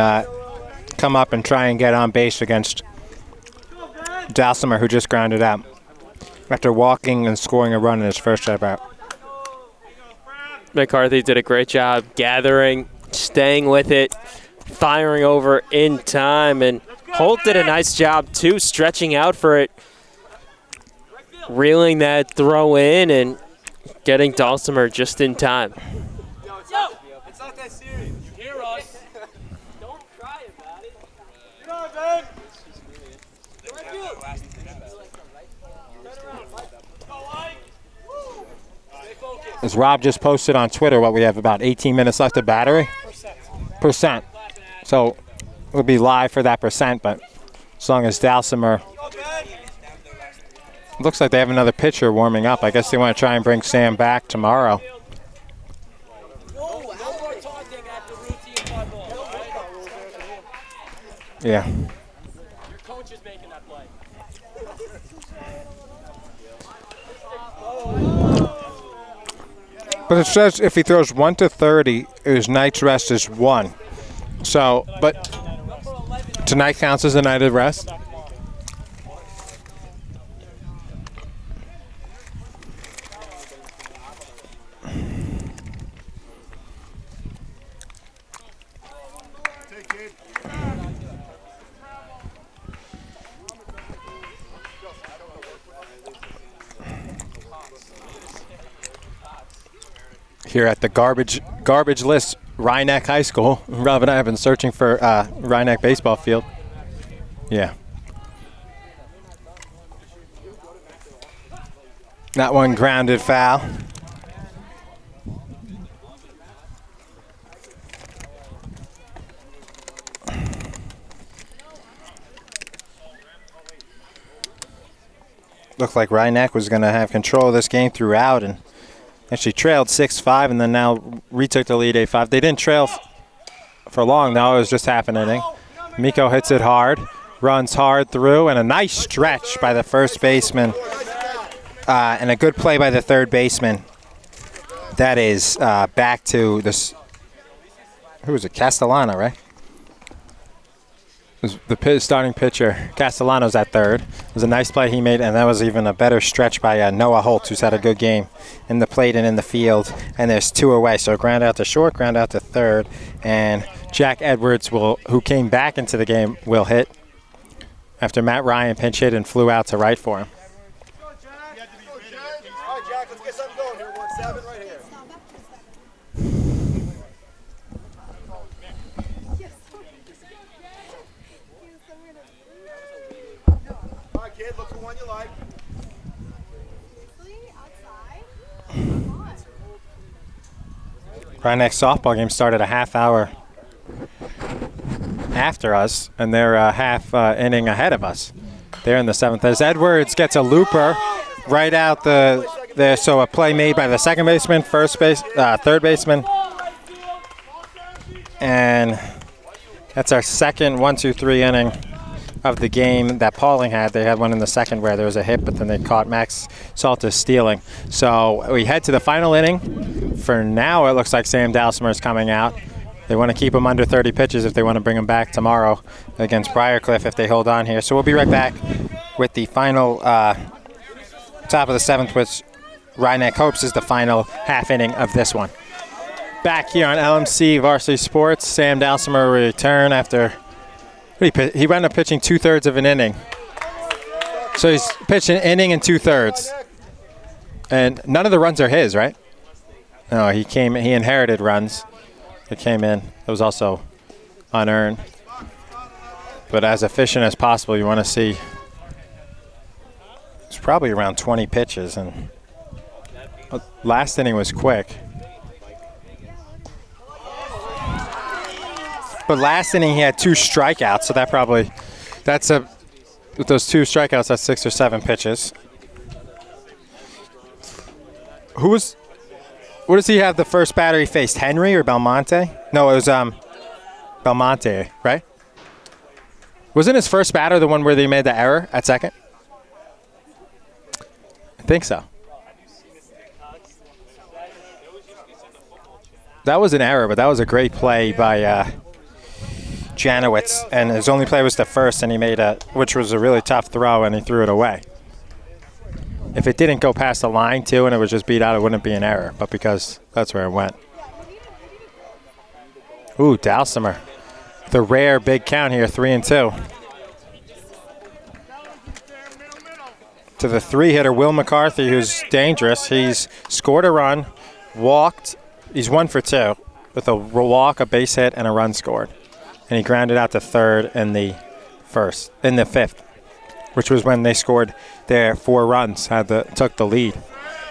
come up and try and get on base against Dalsimer, who just grounded out after walking and scoring a run in his first at bat. McCarthy did a great job gathering, staying with it, firing over in time, and Holt did a nice job too, stretching out for it, reeling that throw in and getting Dalsimer just in time. It's not that serious. You hear us. Don't cry about it. Get on, Ben. As Rob just posted on Twitter, what we have about 18 minutes left of battery? Percent. So we'll be live for that percent, but as long as Dalsimer. Looks like they have another pitcher warming up. I guess they want to try and bring Sam back tomorrow. Yeah. Your coach is making that play. But it says if he throws 1-30, his night's rest is 1. So, but tonight counts as a night of rest. here at the garbage list Rhinebeck High School. Rob and I have been searching for Rhinebeck baseball field. Yeah. That one grounded foul. Looked like Rhinebeck was going to have control of this game throughout and actually trailed 6-5 and then now retook the lead 8-5. They didn't trail for long, though. It was just half an inning. Miko hits it hard, runs hard through, and a nice stretch by the first baseman and a good play by the third baseman. That is back to this. Who was it? Castellano, right? It was the starting pitcher. Castellano's at third. It was a nice play he made, and that was even a better stretch by Noah Holt, who's had a good game in the plate and in the field. And there's two away, so ground out to short, ground out to third, and Jack Edwards, who came back into the game, will hit after Matt Ryan pinch hit and flew out to right for him. All right, Jack, let's get something going here. We're at 7 right here. All right, kid, look for one you like. Rhinebeck softball game started a half hour after us, and they're a half inning ahead of us. They're in the 7th. As Edwards gets a looper right out there, so a play made by the second baseman, third baseman, and that's our second 1-2-3 inning of the game that Pawling had. They had one in the second where there was a hit, but then they caught Max Saltis stealing. So we head to the final inning. For now, it looks like Sam Dalsimer is coming out. They want to keep him under 30 pitches if they want to bring him back tomorrow against Briarcliff if they hold on here. So we'll be right back with the final top of the 7th, which Rhinebeck hopes is the final half inning of this one. Back here on LMC Varsity Sports, Sam Dalsimer will return after he wound up pitching 2/3 of an inning. So he's pitched an inning and 2/3. And none of the runs are his, right? No, he inherited runs. It came in. It was also unearned. But as efficient as possible, you want to see it's probably around 20 pitches, and last inning was quick. But last inning he had 2 strikeouts, so with those 2 strikeouts, that's 6 or 7 pitches. What does he have the first batter he faced? Henry or Belmonte? No, it was Belmonte, right? Wasn't his first batter the one where they made the error at second? I think so. That was an error, but that was a great play by Janowitz, and his only play was the first, and he made which was a really tough throw, and he threw it away. If it didn't go past the line, too, and it was just beat out, it wouldn't be an error. But because that's where it went. Ooh, Dalsimer. The rare big count here, 3-2. To the 3-hitter, Will McCarthy, who's dangerous. He's scored a run, walked. He's 1 for 2 with a walk, a base hit, and a run scored. And he grounded out to third in the 5th, which was when they scored their 4 runs, took the lead.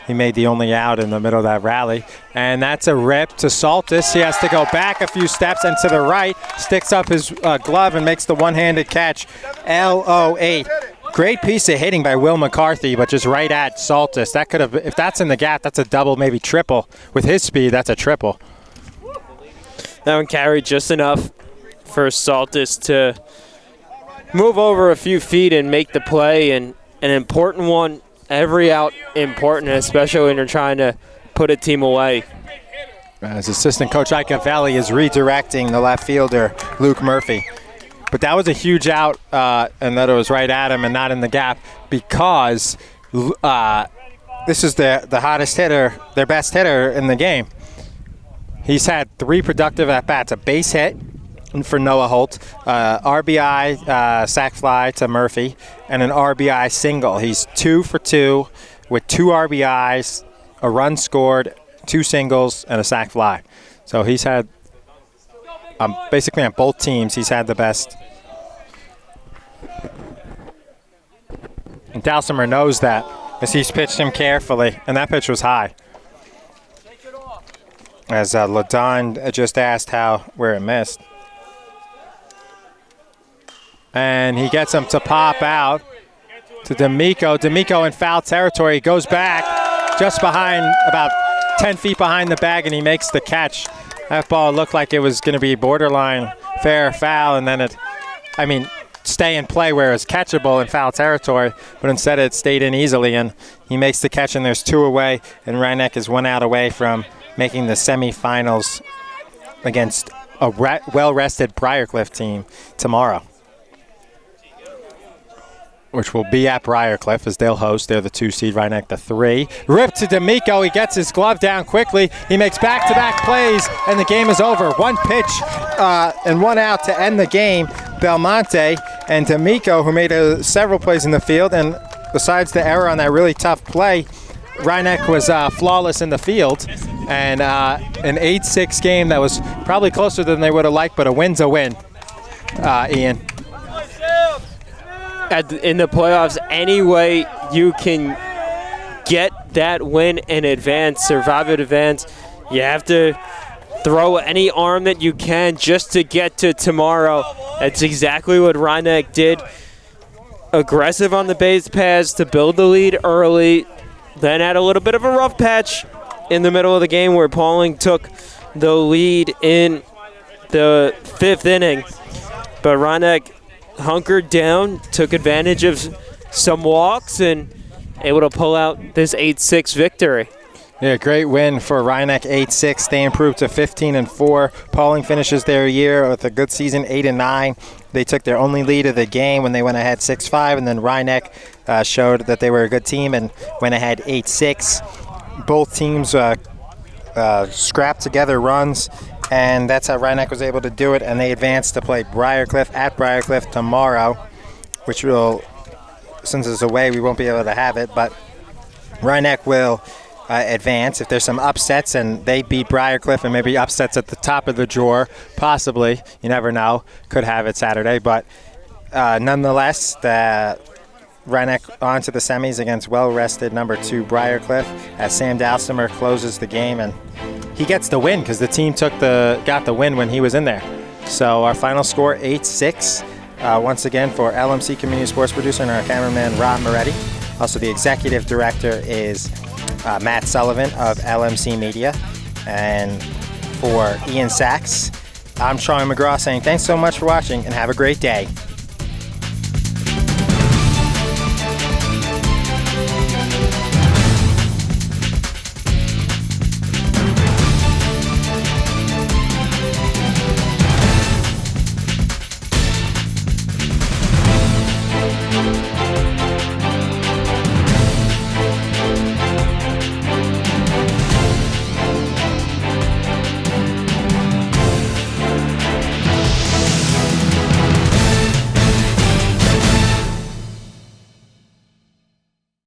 He made the only out in the middle of that rally. And that's a rip to Saltis. He has to go back a few steps and to the right, sticks up his glove and makes the one-handed catch. LO8. Great piece of hitting by Will McCarthy, but just right at Saltis. That could have, if that's in the gap, that's a double, maybe triple. With his speed, that's a triple. That one carried just enough for Saltis to move over a few feet and make the play, and an important one. Every out important, especially when you're trying to put a team away. As assistant coach Ike Valley is redirecting the left fielder, Luke Murphy. But that was a huge out, and that it was right at him and not in the gap, because this is the hottest hitter, their best hitter in the game. He's had 3 productive at-bats, a base hit for Noah Holt, RBI sac fly to Murphy, and an RBI single. He's 2 for 2 with 2 RBIs, a run scored, 2 singles, and a sac fly. So he's had, basically on both teams, he's had the best. And Dalsimer knows that as he's pitched him carefully, and that pitch was high. As LaDon just asked where it missed. And he gets him to pop out to D'Amico. D'Amico in foul territory, goes back just behind, about 10 feet behind the bag, and he makes the catch. That ball looked like it was going to be borderline fair foul, and then stay in play where it's catchable in foul territory, but instead it stayed in easily, and he makes the catch, and there's 2 away, and Rhinebeck is 1 out away from making the semifinals against a well-rested Briarcliff team tomorrow, which will be at Briarcliff as they'll host. They're the 2 seed, Rhinebeck the 3. Rip to D'Amico. He gets his glove down quickly. He makes back-to-back plays, and the game is over. 1 pitch and 1 out to end the game. Belmonte and D'Amico, who made several plays in the field, and besides the error on that really tough play, Rhinebeck was flawless in the field, and an 8-6 game that was probably closer than they would have liked, but a win's a win, Ian. In the playoffs, any way you can get that win in advance, survive in advance, you have to throw any arm that you can just to get to tomorrow. That's exactly what Rhinebeck did. Aggressive on the base paths to build the lead early, then had a little bit of a rough patch in the middle of the game where Pawling took the lead in the 5th inning. But Rhinebeck hunkered down, took advantage of some walks, and able to pull out this 8-6 victory. Yeah, great win for Rhinebeck, 8-6. They improved to 15-4. Pawling finishes their year with a good season, 8-9. They took their only lead of the game when they went ahead 6-5, and then Rhinebeck showed that they were a good team and went ahead 8-6. Both teams scrapped together runs, and that's how Rhinebeck was able to do it, and they advanced to play Briarcliff at Briarcliff tomorrow, which will, since it's away, we won't be able to have it, but Rhinebeck will advance. If there's some upsets and they beat Briarcliff, and maybe upsets at the top of the drawer, possibly, you never know, could have it Saturday, but nonetheless, the Rhinebeck on to the semis against well-rested number 2 Briarcliff as Sam Dalsimer closes the game, and he gets the win because the team got the win when he was in there. So our final score, 8-6. Once again, for LMC Community Sports Producer and our cameraman, Rob Moretti. Also, the executive director is Matt Sullivan of LMC Media. And for Ian Sachs, I'm Charlie McGraw saying thanks so much for watching and have a great day.